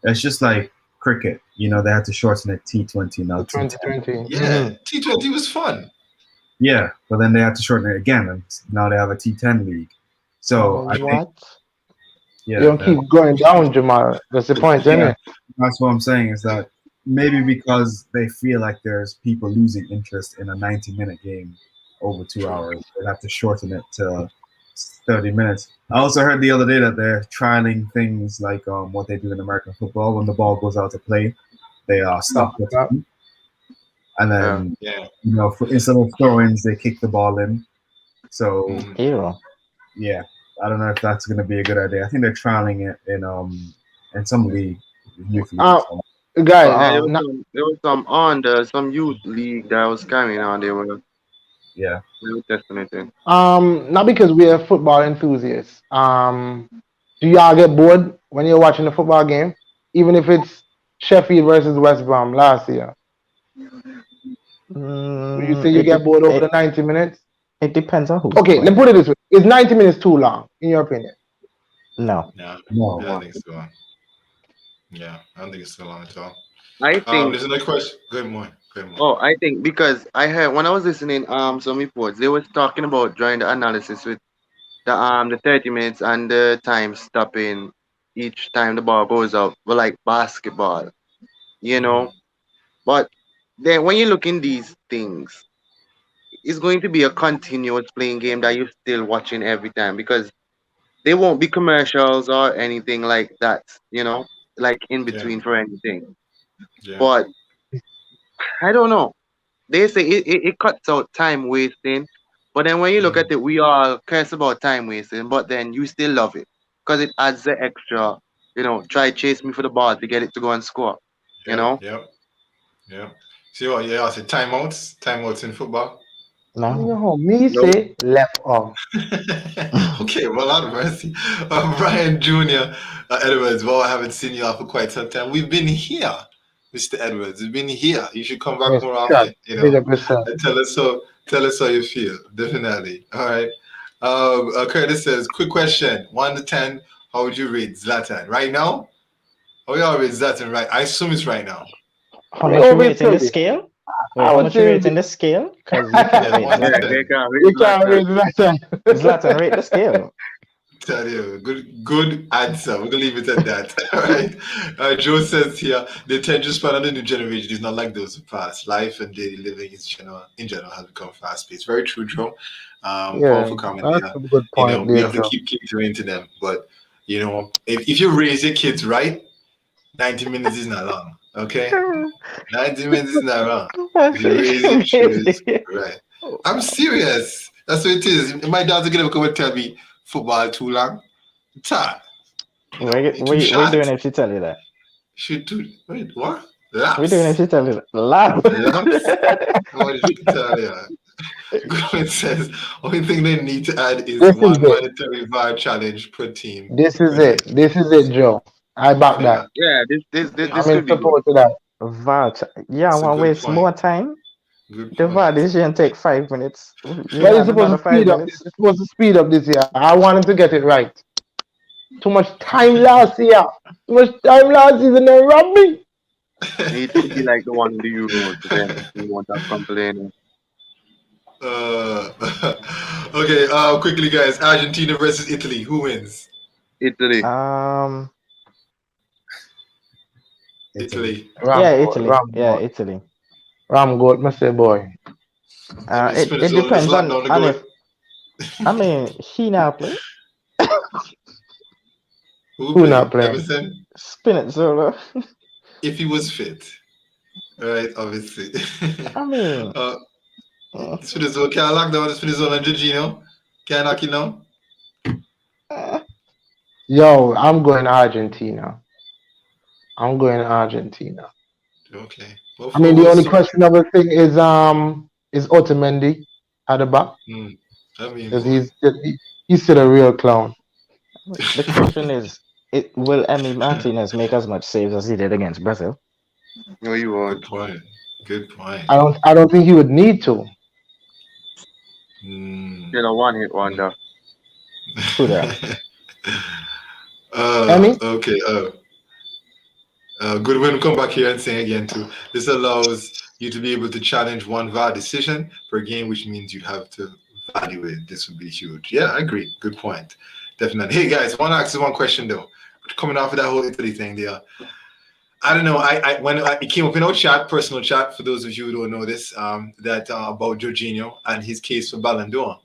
It's just like cricket. They had to shorten it T20 now. T20. Yeah, T20 was fun. Yeah, but then they had to shorten it again, and now they have a T10 league. So I think, you don't keep going down, Jamal. That's the point, isn't it? That's what I'm saying, is that maybe because they feel like there's people losing interest in a 90-minute game over 2 hours, they have to shorten it to 30 minutes. I also heard the other day that they're trialing things like what they do in American football. When the ball goes out to play, they stop the time. And then, instead of throw-ins, they kick the ball in. So, yeah, I don't know if that's going to be a good idea. I think they're trialing it in some league. Guys, there was some youth league that was coming on. They were testing it. Not because we are football enthusiasts. Do y'all get bored when you're watching a football game, even if it's Sheffield versus West Brom last year? You say you get bored over the 90 minutes? It depends on who. Okay, let's put it this way: is 90 minutes too long, in your opinion? No. I don't think so. Yeah, I don't think it's too long at all. I think there's another question. Good morning. Oh, I think because I heard when I was listening some reports, they were talking about during the analysis with the 30 minutes and the time stopping each time the ball goes out, but like basketball, But then when you look in these things, it's going to be a continuous playing game that you're still watching every time, because there won't be commercials or anything like that, like in between for anything. Yeah. But I don't know. They say it cuts out time wasting, but then when you look at it, we all curse about time wasting, but then you still love it because it adds the extra, try chase me for the ball to get it to go and score, Yeah. See what? I said timeouts in football. No, me say left arm. Okay, well, out of mercy. Brian Jr. Edwards, well, I haven't seen you for quite some time. We've been here, Mr. Edwards. We've been here. You should come back more often, and tell us how you feel. Definitely. All right. Curtis says, quick question, 1 to 10, how would you rate Zlatan right now? How you all rate Zlatan right? I assume it's right now. How much you rate in the scale? How much you rate in the scale? Because you can't rate Zlatan. You can't rate Zlatan. Zlatan rate the scale. Tell you, good answer. We're gonna leave it at that. All right. Joe says here the attention span of the new generation is not like those who passed. Life and daily living in general has become fast paced. Very true, Joe. Yeah, Powerful comment that's there. a good You know, point we there, have to Joe. keep catering to them. But you know, if you raise your kids right, 90 minutes is not long. Okay, 90 minutes is not long. If you raise your shoes right, I'm serious. That's what it is. My dad's gonna come and tell me football too long. Ta. You know, we he too we we short. doing if she tell you that. Shoot too. Wait, what? We doing if Laps. she tell you that. Laugh. Laps. What did you tell you? Goodwin says only thing they need to add is This is one it. mandatory VAR challenge per team This is per it. night. This is it, Joe. I back Yeah. that. Yeah, this I'm in could be good. support of that. Vouch. Yeah, I That's a want to good waste point. more time. Good The VAR point. decision take 5 minutes. We But it's add supposed another to five speed up. minutes. It's supposed to speed up this year. I wanted to get it right. Too much time last year. Too much time last season. They robbed me. It could be like the one in the Euros. Then you won't have complaining. Uh, okay, quickly, guys. Argentina versus Italy. Who wins? Italy. Um, Italy. yeah, Ram goat. Italy. Ram Yeah, goat. Italy. Ram goat. Mr. Boy. I mean, It Spinazzola just depends locked down the on goal. if I mean he now play Who Who played? not playing? Emerson? Spinazzola. If he was fit. Right, obviously. I mean, uh, uh, Spinazzola can't lock down Spinazzola and Jorginho. Can't knock it down. uh, Yo, I'm going Argentina. I'm going Argentina. Okay. Well, I mean, the only so, questionable thing is Otamendi at the back I mean, because boy. he's still a real clown. the question is, will Emi Martinez make as much saves as he did against Brazil? No, you Good won't. point. Good point. I don't think he would need to. Mm. Still a one-hit wonder. Who that? Emi? Okay. Goodwin come back here and say again too. This allows you to be able to challenge one VAR decision per game, which means you have to evaluate. This would be huge. Yeah, I agree. Good point. Definitely. Hey guys, I want to ask you one question though. Coming off of that whole Italy thing there. I don't know. When it came up in our chat, personal chat, for those of you who don't know this, that about Jorginho and his case for Ballon d'Or.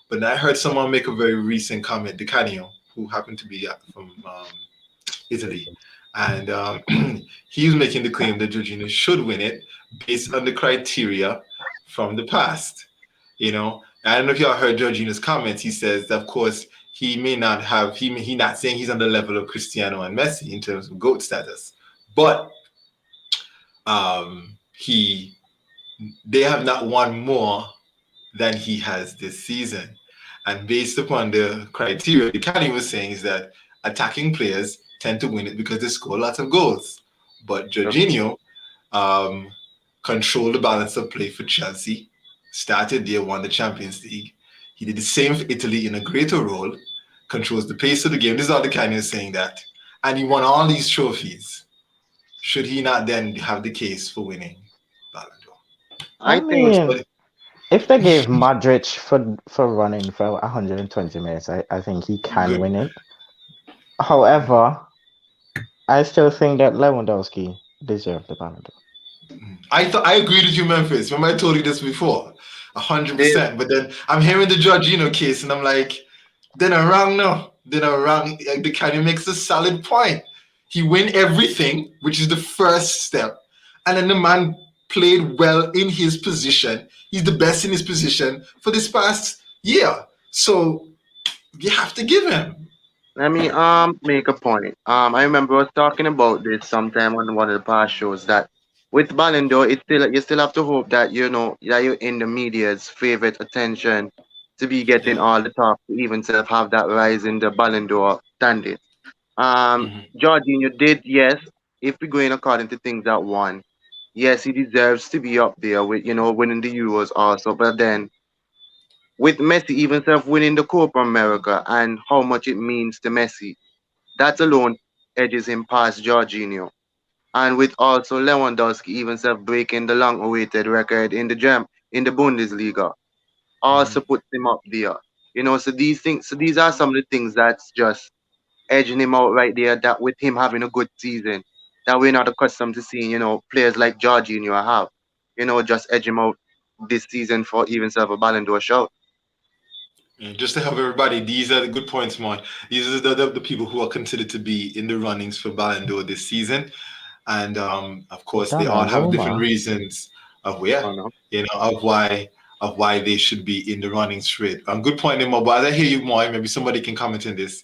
But then I heard someone make a very recent comment, Di Canio, who happened to be from Italy, and he was making the claim that Jorginho should win it based on the criteria from the past. You know, I don't know if y'all heard Jorginho's comments. He says, that, of course, he may not have he not saying he's on the level of Cristiano and Messi in terms of GOAT status, but they have not won more than he has this season. And based upon the criteria, the Caddy was saying is that attacking players tend to win it because they score lots of goals. But Jorginho controlled the balance of play for Chelsea, started there, won the Champions League. He did the same for Italy in a greater role, controls the pace of the game. This is all the Caddy is saying that. And he won all these trophies. Should he not then have the case for winning Ballon d'Or? I mean, if they gave Modric for running for 120 minutes, I think he can win it. However, I still think that Lewandowski deserved the Ballon d'Or. I agreed with you, Memphis. Remember I told you this before, 100%. But then I'm hearing the Jorginho case, and I'm like, then I'm wrong now. Then I'm wrong. The kind of makes a solid point. He win everything, which is the first step, and then the man played well in his position. He's the best in his position for this past year. So you have to give him. Let me make a point. I remember I was talking about this sometime on one of the past shows that with Ballon d'Or, you still have to hope that that you're in the media's favorite attention to be getting all the talk to even to have that rise in the Ballon d'Or standing. Jorginho did, yes, if we're going according to things that won, yes, he deserves to be up there with winning the Euros also. But then with Messi even self winning the Copa America and how much it means to Messi, that alone edges him past Jorginho. And with also Lewandowski even self breaking the long awaited record in the Bundesliga, also puts him up there. So these are some of the things that's just edging him out right there. That with him having a good season, that we're not accustomed to seeing, players like Jorginho have, just edge him out this season for even self a Ballon d'Or shout. Just to help everybody, these are the good points, Mark. These are the people who are considered to be in the runnings for Ballon d'Or this season. And of course, they all have different reasons of why they should be in the runnings for it. Good point, Nemo, but as I hear you more, maybe somebody can comment on this.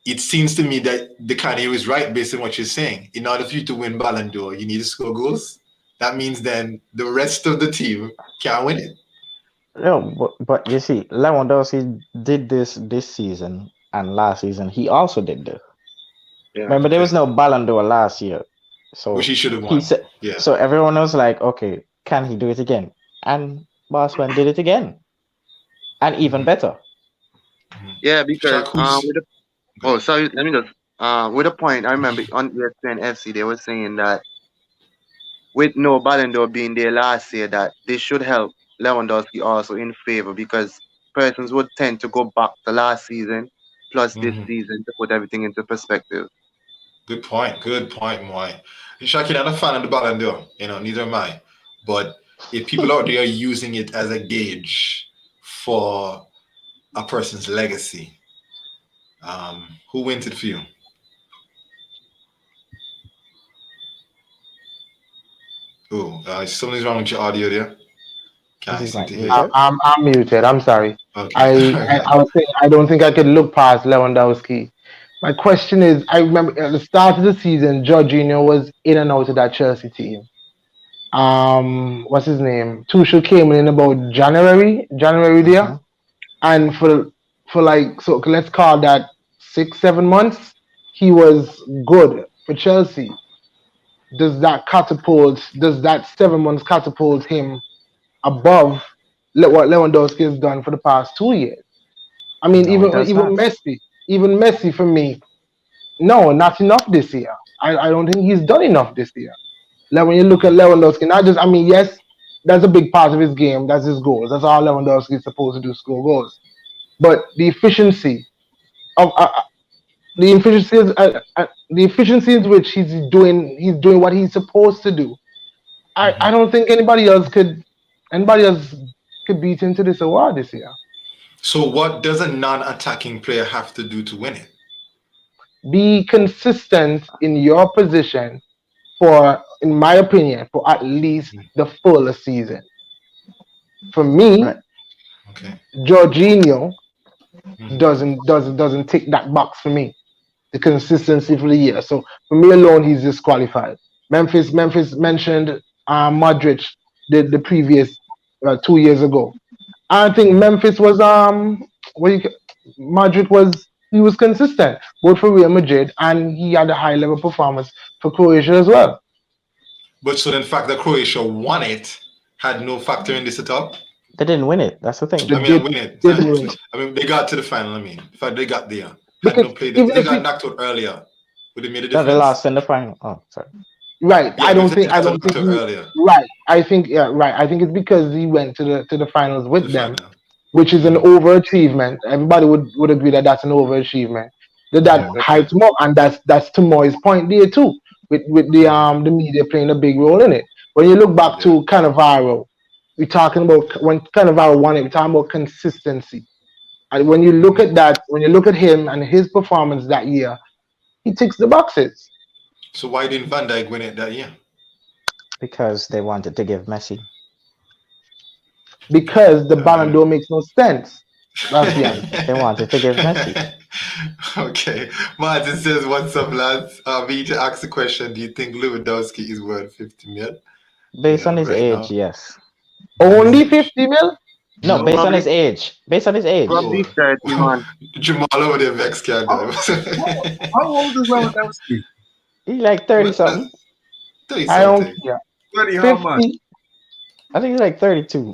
It seems to me that the Kanye is right based on what you're saying. In order for you to win Ballon d'Or, you need to score goals. That means then the rest of the team can't win it. No, but you see, Lewandowski did this season, and last season he also did this. Yeah. Remember, there was no Ballon d'Or last year, so which he should have won. So everyone was like, "Okay, can he do it again?" And Barcelona did it again, and even better. Yeah, because let me just with a point. I remember on ESPN FC they were saying that with no Ballon d'Or being there last year, that they should help Lewandowski also in favor, because persons would tend to go back to last season plus this season to put everything into perspective. Good point, Moy. Shaki, I'm not a fan of the Ballon d'Or, neither am I. But if people out there are using it as a gauge for a person's legacy, who wins it for you? Something's wrong with your audio there. I'm muted. I'm sorry. Okay. I was saying I don't think I could look past Lewandowski. My question is, I remember at the start of the season, Jorginho was in and out of that Chelsea team. What's his name? Tuchel came in about January there, and for let's call that 6-7 months, he was good for Chelsea. Does that 7 months catapult him above what Lewandowski has done for the past 2 years? I mean, even Messi for me, no, not enough this year. I don't think he's done enough this year. Like when you look at Lewandowski, yes, that's a big part of his game. That's his goals. That's all Lewandowski is supposed to do, score goals. But the efficiency of the efficiency in which he's doing what he's supposed to do. I don't think anybody else could beat him to this award this year. So what does a non-attacking player have to do to win it? Be consistent in your position in my opinion, for at least the full season. For me, Jorginho doesn't tick that box for me. The consistency for the year. So for me alone, he's disqualified. Memphis mentioned Modric the previous 2 years ago. I think Memphis was Modric was consistent both for Real Madrid, and he had a high level performance for Croatia as well. But so the fact that Croatia won it had no factor in this at all? They didn't win it. That's the thing. They got to the final. In fact, they got there. They got knocked out earlier. Would it made a difference? They lost in the final. Oh, sorry. Right. Yeah, I don't think. Right. I think. Yeah. Right. I think it's because he went to the finals with them, which is an overachievement. Everybody would agree that that's an overachievement. That hyped him up, and that's to Moy's point there too. With the media playing a big role in it. When you look back to Cannavaro, we're talking about when Cannavaro won it, we're talking about consistency. And when you look at that, when you look at him and his performance that year, he ticks the boxes. So why didn't Van Dijk win it that year? Because they wanted to give Messi. Because the Ballon d'Or makes no sense. That's the answer. They wanted to give Messi. Okay. Martin says, what's up, lads? Me to ask the question, do you think Lewandowski is worth 50 mil? Based on his age, yes. Only 50 mil? No, based on his age. Based on his age. Probably 31. Jamal over there, Vex can't go. How old is Lewandowski? He's like 30 something. 30 I don't care. 30 how much? I think he's like 32.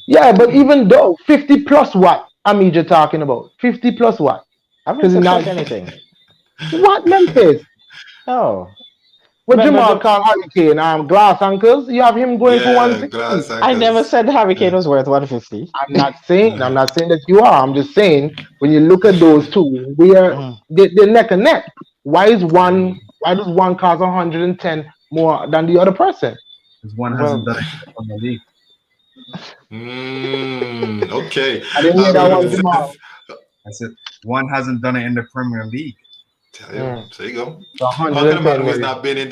Yeah, but even though 50 plus what? You're talking about 50 plus what? I haven't said anything. What, Memphis? No. But But Jamal called Harry Kane glass ankles. You have him going for Yeah, 160. glass I never ankles. said Harry Kane was worth 150. I'm not saying that you are. I'm just saying when you look at those two, they're neck and neck. Why does one cost 110 more than the other person? Because one Well, hasn't done it on the league. Okay. I didn't hear that one, Jamal. I said one hasn't done it in the Premier League. Tell you. So you go. So How can a man 110 who has million. not been in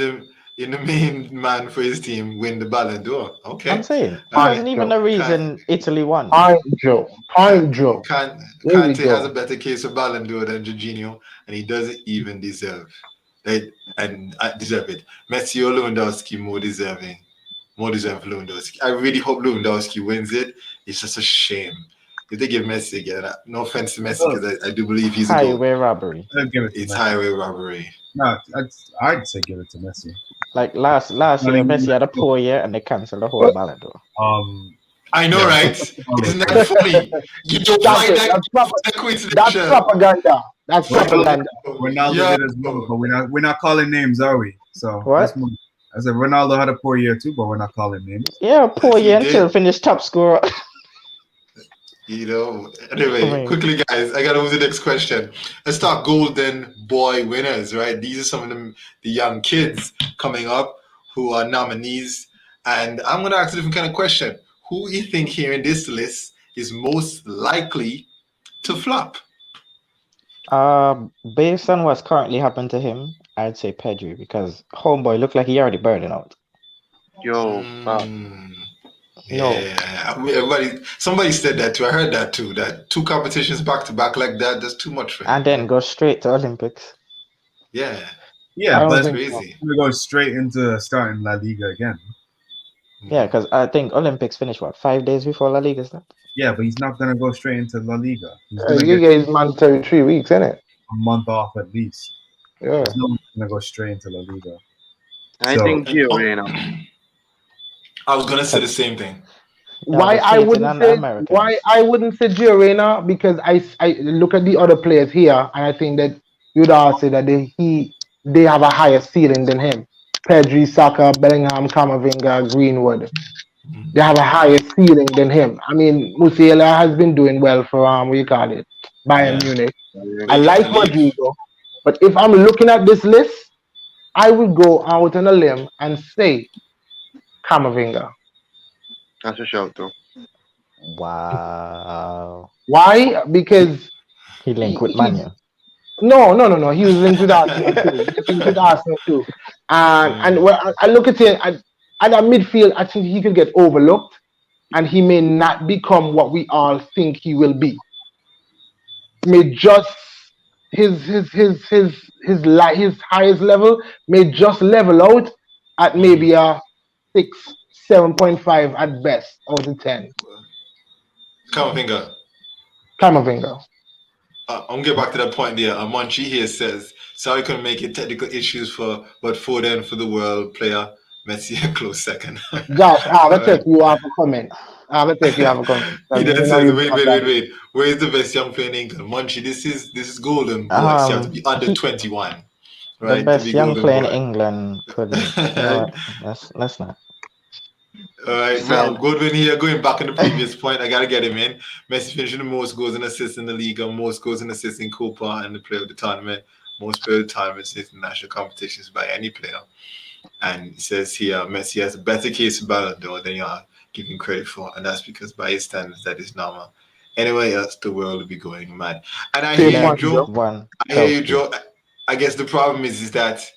the main man for his team win the Ballon d'Or? Okay. I'm saying it All right. wasn't even the reason Italy won. Point Joe. There we Kante go. has a better case of Ballon d'Or than Jorginho, and he doesn't even deserve it. And I deserve it. Messi or Lewandowski more deserving Lewandowski. I really hope Lewandowski wins it. It's just a shame if they give Messi again. No offense to Messi, because I do believe he's a goal. Highway robbery. I'd give it to It's Messi. highway robbery. No, I'd say give it to Messi. Like last year, Messi had a poor year and they cancelled the whole Ballon d'Or. I know, right? Isn't that funny? You don't find that coincidence. That's propaganda. That's propaganda. Ronaldo did as well, but we're not calling names, are we? So What? let's move. I said Ronaldo had a poor year too, but we're not calling names. Yeah, poor Yes, he year did. until finished top scorer. Anyway, quickly, guys, I gotta move to the next question. Let's talk Golden Boy winners, right? These are some of the young kids coming up who are nominees, and I'm gonna ask a different kind of question. Who do you think here in this list is most likely to flop? Based on what's currently happened to him, I'd say Pedri, because homeboy looked like he already burning out. Somebody said that too. I heard that too. That 2 competitions back to back like that's too much for him. And then go straight to Olympics. Yeah, but that's crazy. we go straight into starting La Liga again. Yeah, because I think Olympics finish 5 days before La Liga start? Yeah, but he's not gonna go straight into La Liga. He's gonna Liga get is mandatory 3 weeks, isn't it? a month off at least. Yeah. He's not gonna go straight into La Liga. I think Gio Reyna. I was gonna say the same thing. Why I wouldn't say Gio Reyna, because I look at the other players here and I think that you'd all say that they have a higher ceiling than him. Pedri, Saka, Bellingham, Camavinga, Greenwood. They have a higher ceiling than him. I mean, Musiala has been doing well for Bayern Munich. I like Rodrigo, but if I'm looking at this list, I would go out on a limb and say Camavinga. That's a shout though. Wow. Why? Because he linked with Manu. No. He was linked with Arsenal too. And when I look at him at that midfield, I think he could get overlooked, and he may not become what we all think he will be. May just his highest level may just level out at maybe a 7.5 at best out of 10. Camavinga. I'm gonna get back to that point there. Monchi here says, sorry couldn't make it, technical issues but Foden for the world player, Messi a close second. Josh, let's take you have a comment. He then says, wait. Where is the best young player in England? Monchi, this is golden boy. So you have to be under 21. Right? The best young player in England could let's not. All right, now Goodwin here, going back on the previous point, I gotta get him in. Messi finishing the most goals and assists in the league, most goals and assists in Copa and the player of the tournament, most player of the tournament in international competitions by any player. And it says here, Messi has a better case of Ballon d'Or than you are giving credit for, and that's because by his standards, that is normal. Anywhere else, the world will be going mad. And I hear you, Joe. I guess the problem is that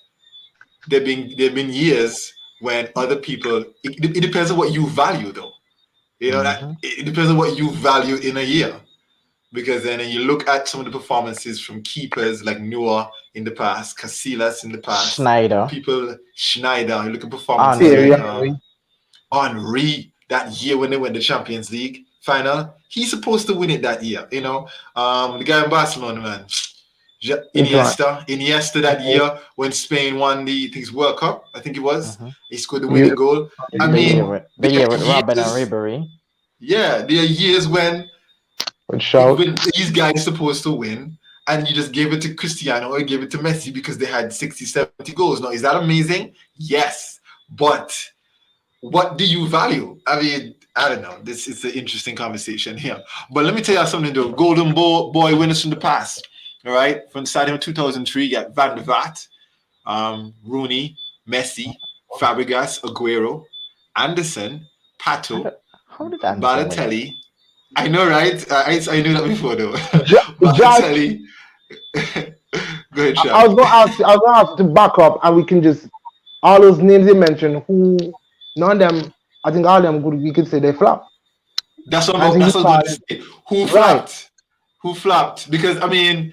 there've been years when other people, it depends on what you value, though. You know, that it depends on what you value in a year. Because then you look at some of the performances from keepers like Noah in the past, Casillas in the past, Schneider, you look at performances Henry that year when they went the Champions League final. He's supposed to win it that year, you know. The guy in Barcelona, man. Iniesta that year when Spain won the World Cup, I think it was. He scored the winning goal. I mean, the year with Robben and Ribery. Yeah, there are years when these guys are supposed to win, and you just gave it to Cristiano or you gave it to Messi because they had 60, 70 goals. Now, is that amazing? Yes. But what do you value? I mean, I don't know. This is an interesting conversation here. But let me tell you something, though. Golden Boy winners from the past. All right. From starting in 2003, you got Van der Vaart, Rooney, Messi, Fabregas, Aguero, Anderson, Pato, How did Anderson win? Balotelli. I know, right? I knew that before, though. Josh, Balotelli. Go ahead, Sean. I was gonna ask you to back up, and we can just all those names you mentioned. Who none of them? I think all of them good. We could say they flop. That's what I I'm think going it's to say. Who flopped? Who flopped? Because I mean,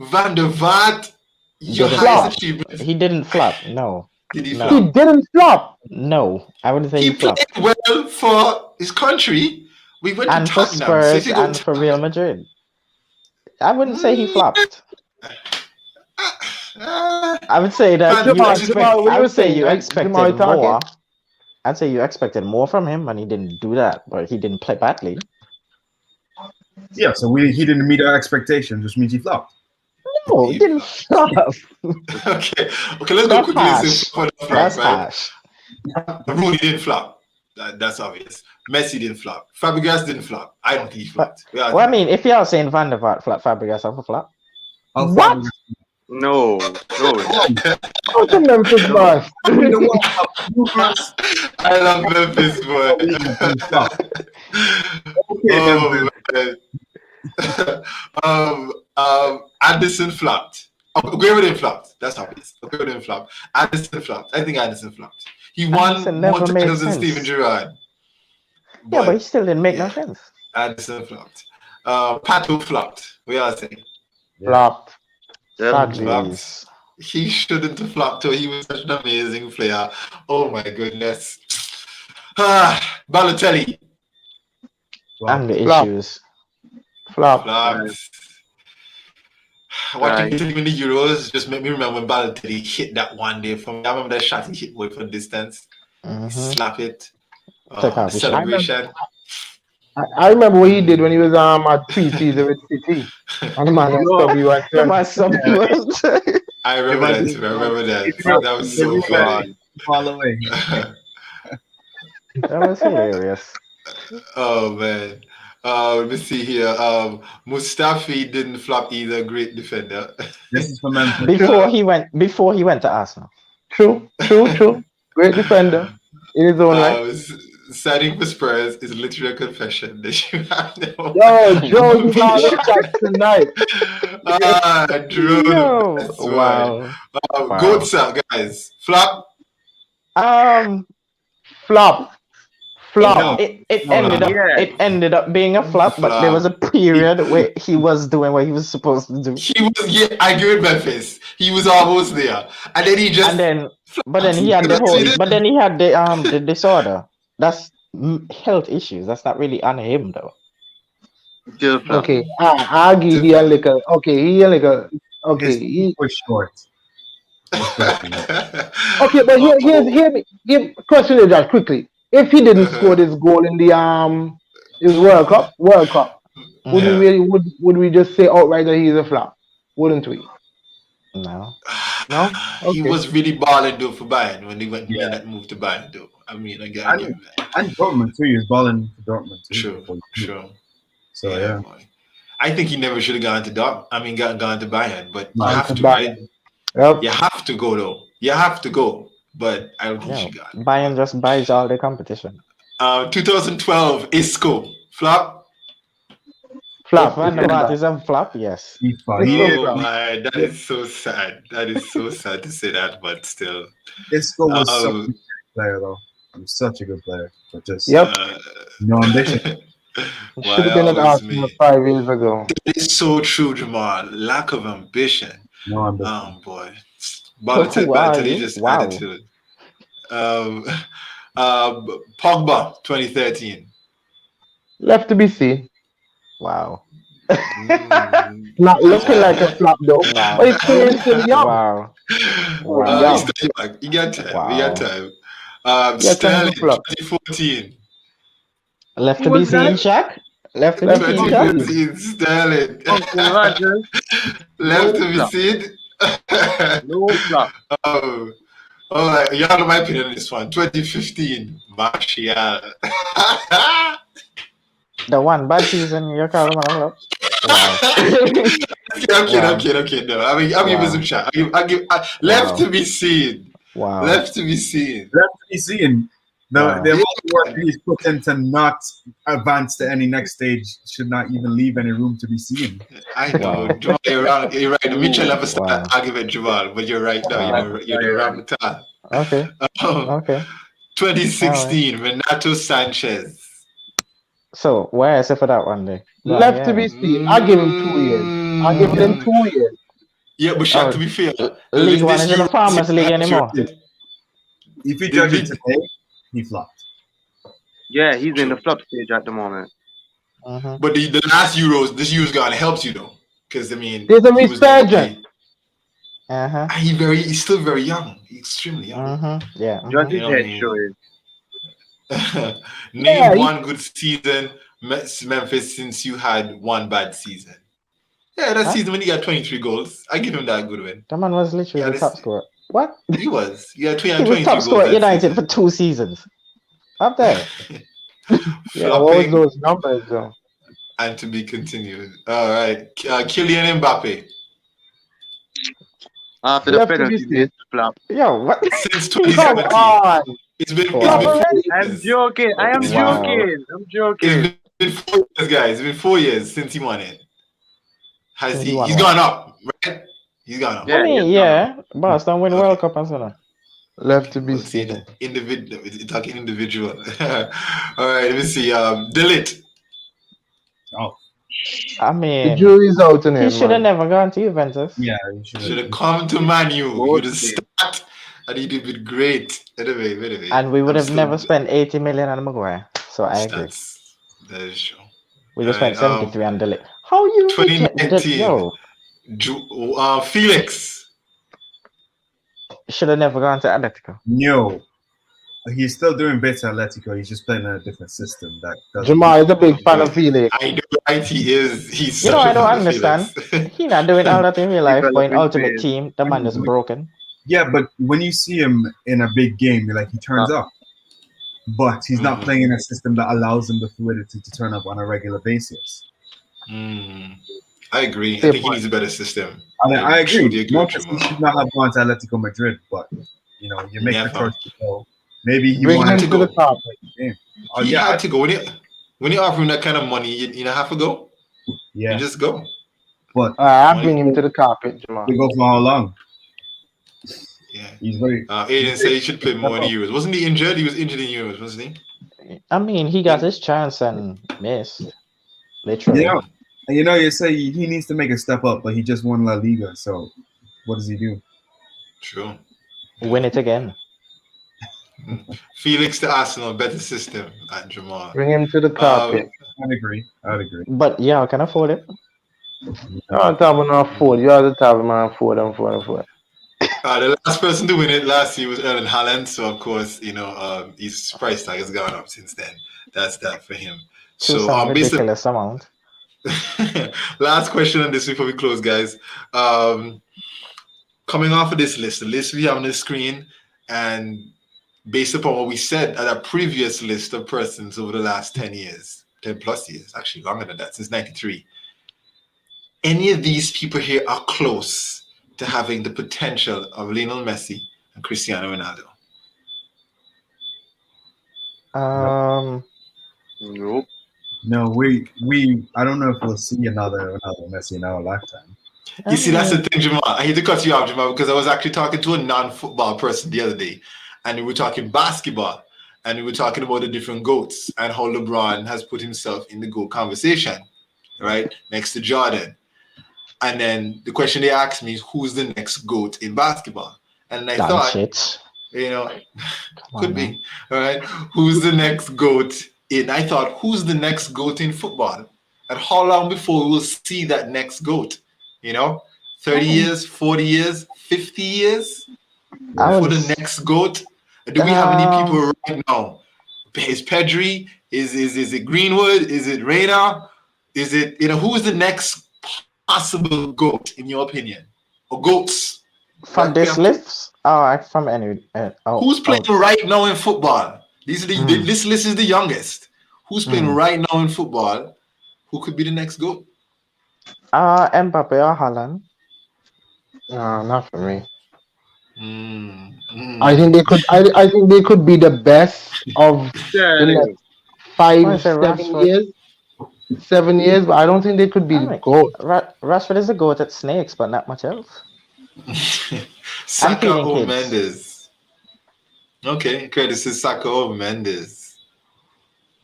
Van der Vaart, your Didn't highest flop. achievement. He didn't flop. No. Did he No. flop? He didn't flop. No. I wouldn't say He he flopped. played well for his country. We went And to for Tottenham. So if Spurs you go and for Real Madrid. I wouldn't say he flopped. I would say that Jamal, you expect, Jamal, what I you would say saying, you right? expected Jamal talking? more. I'd say you expected more from him, and he didn't do that. But he didn't play badly. Yeah, so he didn't meet our expectations, which means he flopped. No, he didn't flop. Okay, let's go That's quickly. harsh. For the flop, That's right? harsh. Rooney didn't flop. That's obvious. Messi didn't flop. Fabregas didn't flop. I don't think he flopped. Well, I mean, if you're saying Van der Vaart flop, Fabregas off a flop. What? No. Go to Memphis, boss. I love Memphis, boy. Oh, man. Anderson flopped. Aguero didn't flop. That's obvious. Aguero didn't flop. Anderson flopped. I think Anderson flopped. He won Anderson more never made titles than sense. Steven Gerrard. Yeah, but he still didn't make no sense. Anderson flopped. Pato flopped. We are saying Flopped. Yep. Sadly. Jeez. he shouldn't have flopped. He was such an amazing player. Oh my goodness. Balotelli And the Flop. issues. Flop. flopped. Watching him in the Euros just made me remember when Balotelli hit that one day from. I remember that shot he hit way from distance. Mhm. Slap it. Took off his shot. Celebration. I remember what he did when he was at pre-season with City. And the man was probably one. I remember that too. I remember that. That was so funny. All the way. That was hilarious. Oh man. Let me see here. Mustafi didn't flop either. Great defender. This is for Memphis. Before he went to Arsenal. True. Great defender in his own right. Signing for Spurs is literally a confession that you have no. Yo, Joe, you got that tonight. Drew. Yo, That's wow. right. Goats out, guys. Flop. Flop. It ended up being a flop, but there was a period where he was doing what he was supposed to do. I agree with Memphis. He was almost there, and then he just. But then he had the disorder. That's health issues. That's not really on him though. Okay, I argue he had like a. Okay, he was short. Okay, but here, question is just quickly. If he didn't score this goal in the his World Cup, would we just say outright that he's a flop? Wouldn't we? No. No. Okay. He was really balling though for Bayern when they went made that move to Bayern though. I mean, I gotta give him that. And Dortmund too. He was balling for Dortmund too. True. So yeah. I think he never should have gone to gone to Bayern, but you Gone have to to, Bayern. right? Yep. You have to go though. You have to go. But I don't think she got it. Bayern just buys all the competition. 2012 Isco flop. If Van der Vaart is a flop, yes. Oh my, that is so sad. That is so sad to say that, but still. Isco was such a good player though. He was such a good player, but just no ambition. Should have been at Arsenal 5 years ago. That is so true, Jamal. Lack of ambition. No ambition. Oh boy. Balotelli just added to it. Pogba 2013. Left to be seen. Wow. Not looking like a flop though. Wow. But he's still young. Wow. You got time. Wow. You got time. Sterling 2014. Left to be seen, Shaq? Left to be seen, Charlie. 2015 Sterling. Uncle Rogers, Left to No be flop. seen. no flop. Oh, all right. Y'all know my opinion on this one. 2015 Martial. The one bad season you call him a flop. Wow. I'm kidding. No, I'll give you some shot. Left to be seen. Wow. Left to be seen. Left to be seen. The Wow. amount of work he's put in to not advance to any next stage should not even leave any room to be seen. I know. Wow. Jamal, you're wrong. You're right. Mitchell never Wow. started argument, Jamal, but you're right. No, Wow. you're wrong. Okay. Okay. 2016, Renato Sanchez. So where is it for that one day? Left to be seen. I give him 2 years. I give them 2 years. Yeah, but Shaq, to be fair, League One this isn't a Euro- Farmers League anymore. If you judge it today, he flopped. Yeah, he's in the flop stage at the moment. Mhm. But the last Euros, this Euros God helps you though, because I mean, There's a he was- resurgence. Uh-huh. He's still very young, extremely young. Mhm. Yeah. Just mhm. his You know what I head mean? showing. Name Yeah, one good season, Memphis, since you had one bad season. Yeah, that Huh? season when he got 23 goals, I give him that good win. That man was literally Yeah, the this- top scorer. What? He was. He had 20 He was 23 top goals. scorer at that United season. for 2 seasons. Up there. Yeah, what was Flopping those numbers though? and to be continued. All right, Kylian Mbappe. After the Left to be penalty, seen. flop. Yo, what? Since Come 2017. on. It's been Wow. 4 I'm years. joking. I am Wow. joking. I'm It's joking. been 4 years, guys. It's been 4 years since he won it. Since he won He's what? gone up, right? He's gone up. Yeah, I mean, he's yeah. Boston win Okay. World Cup and so on. Left to be We'll see seen. individual. Talking individual. All right, let me see. Delete. I The mean, jury's out on he him. should have man. never gone to Juventus. Yeah, he should Should have. have come to Man U. He would have Okay. start, and he'd have been great. Anyway. And we would I'm have still- never spent 80 million on Maguire. So I agree. That is true. We just Alright, spent 73 on Delete. How you reject 2019. Yo, Felix. should have never gone to Atletico. No. He's still doing bits at Atletico. He's just playing in a different system. That doesn't- Jamal is a big fan of Felix. I know, right? He is. He's. You know, such a I don't fan of understand. Felix. He not doing all that in real life, but in Development Ultimate phase. Team, the man is broken. Yeah, but when you see him in a big game, you're like, he turns up. But he's not Mhm. playing in a system that allows him the fluidity to turn up on a regular basis. I agree. I Fair think he point. needs a better system. I mean, I agree. Truly agree with Marcus Jamal. should not have gone to Atletico Madrid, but you know, you make Yeah, the fam. choice to go. Maybe he Bring him wanted to to go. the top. Oh, He yeah, had to go. When you offer him that kind of money, you don't have to go. yeah. You just go. But I'll bring him to the carpet, Jamal. we go for how long? Yeah. He's very. Aiden said he should play more in Euros. Wasn't he injured? He was injured in Euros, wasn't he? I mean, he got his chance and missed. Literally. Yeah. You know, you say he needs to make a step up, but he just won La Liga. So, what does he do? True. Win it again. Felix to Arsenal, better system at Jamal. Bring him to the carpet. I'd agree. But yeah, I can afford it. I'm talking about Ford. You have to talk about Ford. The last person to win it last year was Erling Haaland. So, of course, his price tag has gone up since then. That's that for him. To So, some basically, ridiculous amount. last question on this before we close, guys. Coming off of this list, the list we have on the screen, and based upon what we said at a previous list of persons over the last 10 years, 10 plus years, actually longer than that, since 93, any of these people here are close to having the potential of Lionel Messi and Cristiano Ronaldo. Nope. No, I don't know if we'll see another Messi in our lifetime. You see, that's the thing, Jamal. I hate to cut you off, Jamal, because I was actually talking to a non-football person the other day, and we were talking basketball, and we were talking about the different GOATs and how LeBron has put himself in the GOAT conversation, right, next to Jordan. And then the question they asked me is, who's the next GOAT in basketball? And I thought, Shit. could be, all right, who's the next GOAT in? I thought, who's the next GOAT in football? And how long before we will see that next GOAT? 30 years, 40 years, 50 years for the next GOAT? Do we have any people right now? Is Pedri, Is it Greenwood? Is it Reina? Is it who's the next possible GOAT in your opinion? Or GOATs? From this list, from any. Who's playing right now in football? This list is the youngest. Who's playing right now in football? Who could be the next GOAT? Mbappe or Haaland. No, not for me. I think they could. I think they could be the best of the next 5, 7 years. 7 years, but I don't think they could be the GOAT. Rashford is a GOAT at snakes, but not much else. Saka or Mendes? Okay, Curtis is Saka or Mendes.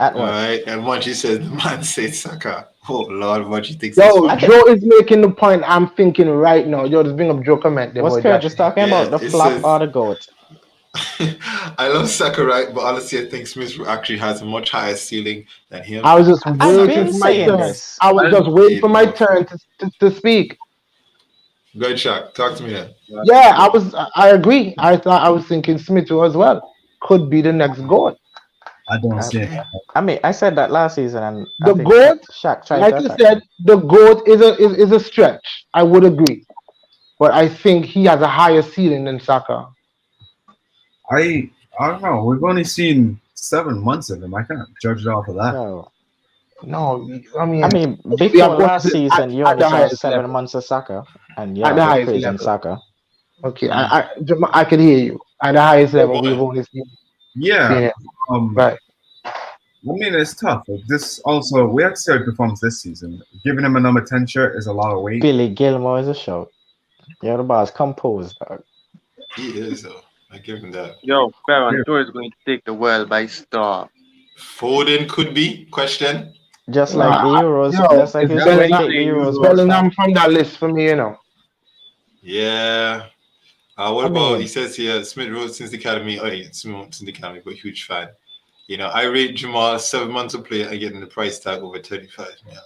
At what? All right, and Munchie says the man says Saka. Oh Lord, Munchie thinks. Yo, Joe is making the point I'm thinking right now. Joe, just bring up Joe comment. What's Curtis talking about? The flop or the GOAT? I love Saka, right? But honestly, I think Smith actually has a much higher ceiling than him. I was just waiting for my turn. I was just waiting for my turn to speak. Go ahead, Shaq. Talk to me then. Yeah, I agree. I was thinking Smith as well could be the next GOAT. I don't see it. I mean, I said that last season, and the GOAT, Shaq tried like you said, the GOAT is a stretch. I would agree, but I think he has a higher ceiling than Saka. I don't know. We've only seen 7 months of him. I can't judge it off of that. No, I mean, before last season, you only saw 7 months of Saka, and you're praising Saka. Okay, I can hear you. At the highest level, we've only seen. Yeah. Right. I mean, it's tough. This also, we had to see how he performs this season. Giving him a number 10 shirt is a lot of weight. Billy Gilmore is a show. Yeah, the bar's composed, dog. He is, though. I give him that. Yo, Ferran Torres is going to take the world by storm. Foden could be? Question? Just like the Euros. Just like the Euros. Bellingham from that list for me, Yeah. What about, he says here, Smith Road since the academy. Oh, yeah, Smith since the academy, but huge fan. I rate Jamal 7 months of play and getting the price tag over 35. Yeah.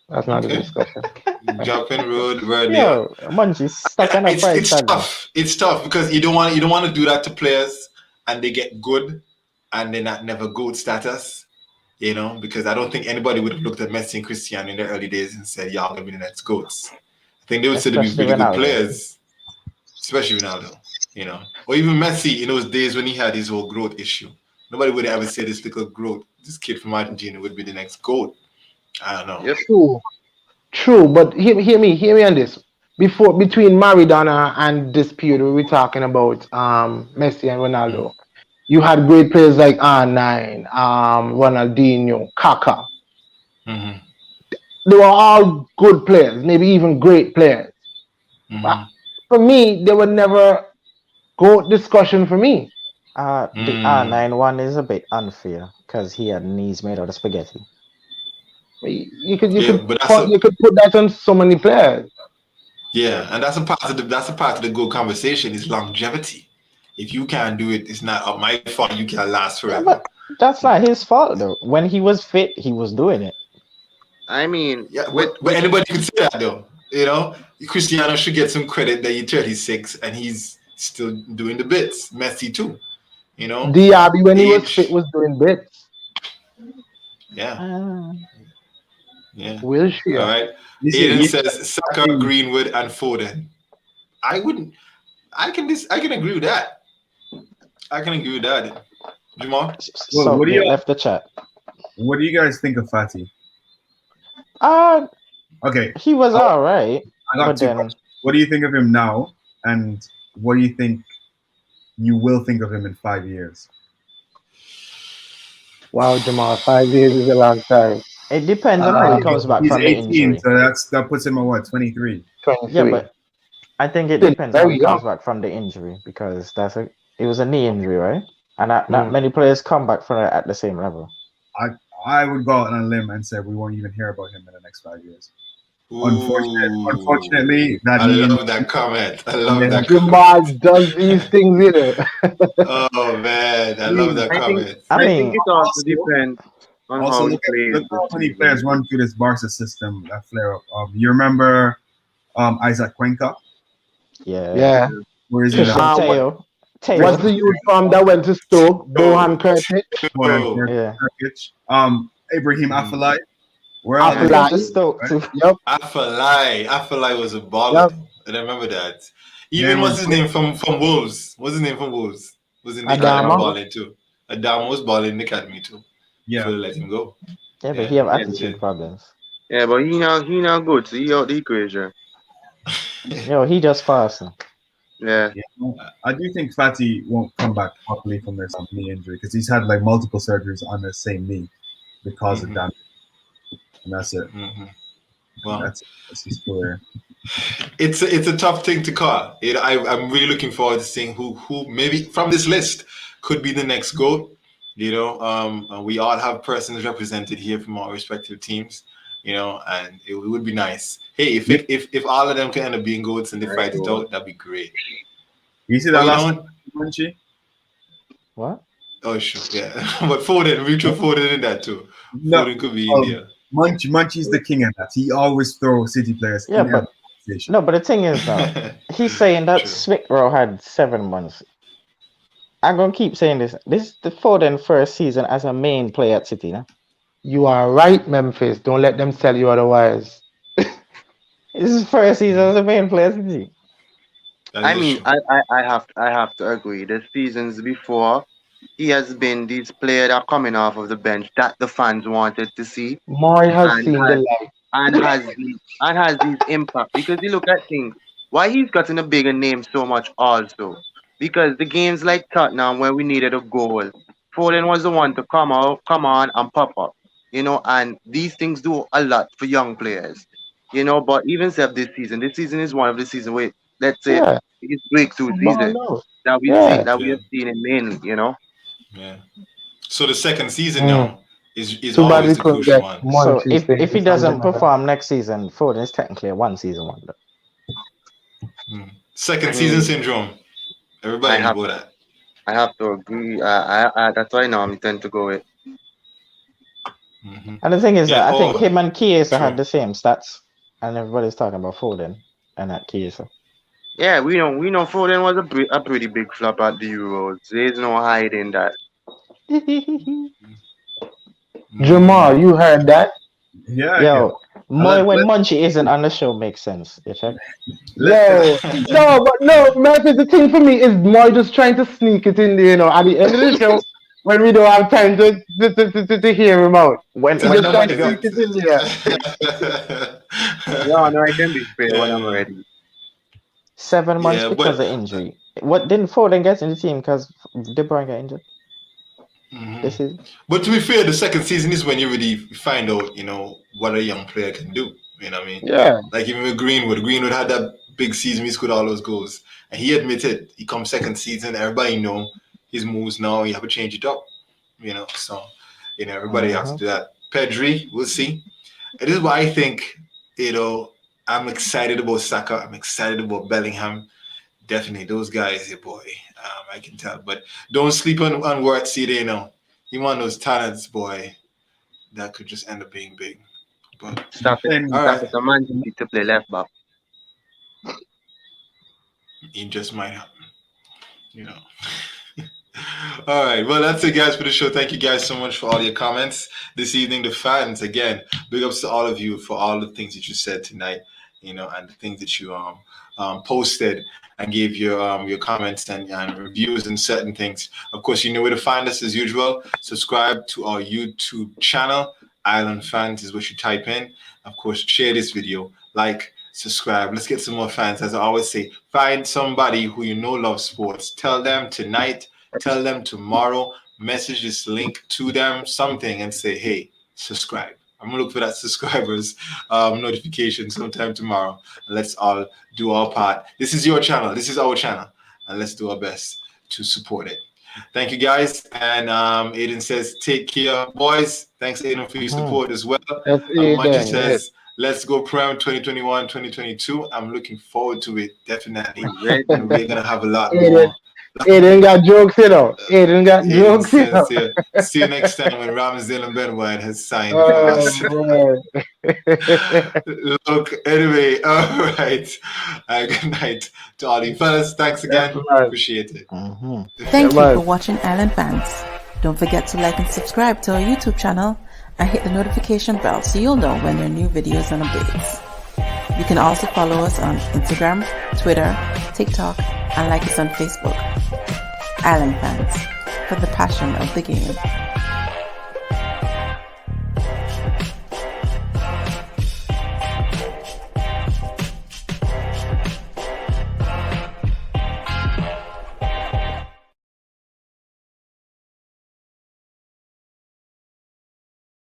That's not a discussion. Jumping road where Munchie's stuck on a price tag. It's tough because you don't want to do that to players and they get good and they're not never GOAT status. Because I don't think anybody would have looked at Messi and Cristiano in their early days and said, y'all gonna be the next GOATs. I think they would say they'd be really good players, especially Ronaldo, or even Messi in those days when he had his whole growth issue. Nobody would ever say this this kid from Argentina would be the next GOAT. I don't know. Yep. True, but hear me on this. Between Maradona and this period we were talking about Messi and Ronaldo, you had great players like R9, Ronaldinho, Kaká. Mm-hmm. They were all good players, maybe even great players. Mm-hmm. But for me, they were never GOAT discussion for me. The R9 one is a bit unfair because he had knees made out of spaghetti. You could put that on so many players. Yeah, and that's a part of the GOAT conversation is longevity. If you can't do it, it's not my fault. You can't last forever. Yeah, but that's not his fault though. When he was fit, he was doing it. I mean, but anybody could say that though. Cristiano should get some credit that he's 36 and he's still doing the bits. Messi too. Diaby when he was fit was doing bits. Yeah. Yeah. Will she? All right. Aiden says Saka, Greenwood, and Foden. I can agree with that. I can agree with that. Jamal? So what do you left the chat? What do you guys think of Fati? Okay. He was all right. I got two questions. What do you think of him now? And what do you think you will think of him in 5 years? Wow, Jamal, 5 years is a long time. It depends on how he comes back from 18, the injury. So that puts him at 23. 23. Yeah, but I think it depends on how he comes back from the injury because it was a knee injury, right? And not many players come back from it at the same level. I would go out on a limb and say we won't even hear about him in the next 5 years. Unfortunately, I love that comment. I love that Jamal does these things Oh man, I love that comment. I think it also depends on how he plays. Look how many players run through this Barca system that flare up. You remember Isaac Cuenca? Yeah. Where is he now? Taylor. What's the youth from that went to Stoke? Bohan Kurtic. Bro. Yeah. Ibrahim Mm. Afellay. Where Afellay. else? Going to Stoke too. Yep. Afellay was a baller. Yep. I remember that. Even Name what's was- his name from Wolves? What's his name from Wolves? Was in the Adama. academy balling too. Adama was balling in the academy too. Yeah. So they let him go. Yeah, but Yeah. he have Yeah, attitude yeah. problems. Yeah, but he not good. So he out the equation. Yo, he just fast. Yeah. I do think Fatty won't come back properly from this knee injury because he's had like multiple surgeries on the same knee because of damage. And that's it. Well, That's his career. it's a tough thing to call. I'm really looking forward to seeing who maybe from this list could be the next GOAT. You know, we all have persons represented here from our respective teams. You know, and it would be nice. Hey, if all of them can end up being GOATs and they fight it out, that'd be great. You see But that you last know, Munchie? What? oh sure, yeah. But Foden, we throw Foden in that too. No, Foden could be in there. Munchie's the king of that. He always throws City players Yeah, in but every conversation. no, but the thing is now, he's saying that True. Smith Rowe had 7 months. I'm gonna keep saying this. This is the Foden first season as a main player at City, now. You are right, Memphis. Don't let them tell you otherwise. This is his first season as a main player at City. That I is mean, true. I have to agree. The seasons before, he has been these players that are coming off of the bench that the fans wanted to see, Moy has and seen the light. has these impact because you look at things. Why he's gotten a bigger name so much also because the games like Tottenham where we needed a goal, Foden was the one to come on and pop up, you know, and these things do a lot for young players, you know. But even this season is one of the season where let's say Yeah. it's breakthrough season Ball out. that we Yeah. have seen in mainly, you know. Yeah. So the second season Mm. now is Too bad always we the couldn't crucial get one. So Munchie staying if he for doesn't something. perform next season, Foden is technically a 1-season wonder. Second I season mean, syndrome. Everybody I knows have about that. I have to agree. I that's why now I'm tend to go with. And the thing is Yeah, that I think oh, him and Chiesa had true. the same stats, and everybody's talking about Foden and not Chiesa. Yeah, we know Foden was a pretty big flop at the Euros. There's no hiding that. Jamal, you heard that? Yeah, Yo, Moy, Let- when let- Munchie isn't on the show makes sense. You check? No, Memphis, the thing for me is Moy just trying to sneak it in there, you know, at the end of the show when we don't have time to hear him out. When He just trying nobody to got sneak it in there. No, I can be fair when I'm Yeah. ready. 7 months Yeah, because but- of injury. What didn't Foden get in the team because De Bruyne got injured? Mhm. This is But to be fair, the second season is when you really find out, you know, what a young player can do. You know what I mean? Yeah. Like even with Greenwood had that big season, he scored all those goals. And he admitted he comes second season, everybody know his moves now, you have to change it up. You know, so you know, everybody has to do that. Pedri, we'll see. It is why I think, you know, I'm excited about Saka, I'm excited about Bellingham. Definitely, those guys, your boy. I can tell. But don't sleep on Wart CD, you know. He one of those talents, boy, that could just end up being big. But Stop it. And- all right, The man need to play left back. it just might happen. You know. All right. Well, that's it, guys, for the show. Thank you guys so much for all your comments this evening. The fans, again, big ups to all of you for all the things that you said tonight, you know, and the things that you posted and gave your comments and reviews and certain things. Of course, you know where to find us as usual. Subscribe to our YouTube channel. Island Fans is what you type in. Of course, share this video, like, subscribe. Let's get some more fans. As I always say, find somebody who you know loves sports. Tell them tonight, tell them tomorrow, message this link to them, something, and say, hey, subscribe. I'm gonna look for that subscribers notification sometime tomorrow. Let's all do our part. This is your channel. This is our channel, and let's do our best to support it. Thank you, guys. And Aiden says, take care, boys. Thanks, Aiden, for your support as well. That's Munchie Aiden, says, let's go Prem 2021, 2022. I'm looking forward to it, definitely. Ready. And we're going to have a lot Aiden. more Aiden got jokes, you know. Aiden got jokes, you know. See you next time when Ramsdale and Ben White has signed for Oh, us. boy. Look, anyway, all right. Good night to all you fellas. Thanks again. Yes, man. Appreciate it. Thank you man. for watching Island Fans. Don't forget to like and subscribe to our YouTube channel and hit the notification bell so you'll know when there are new videos and updates. You can also follow us on Instagram, Twitter, TikTok, and like us on Facebook. Island Fans, for the passion of the game.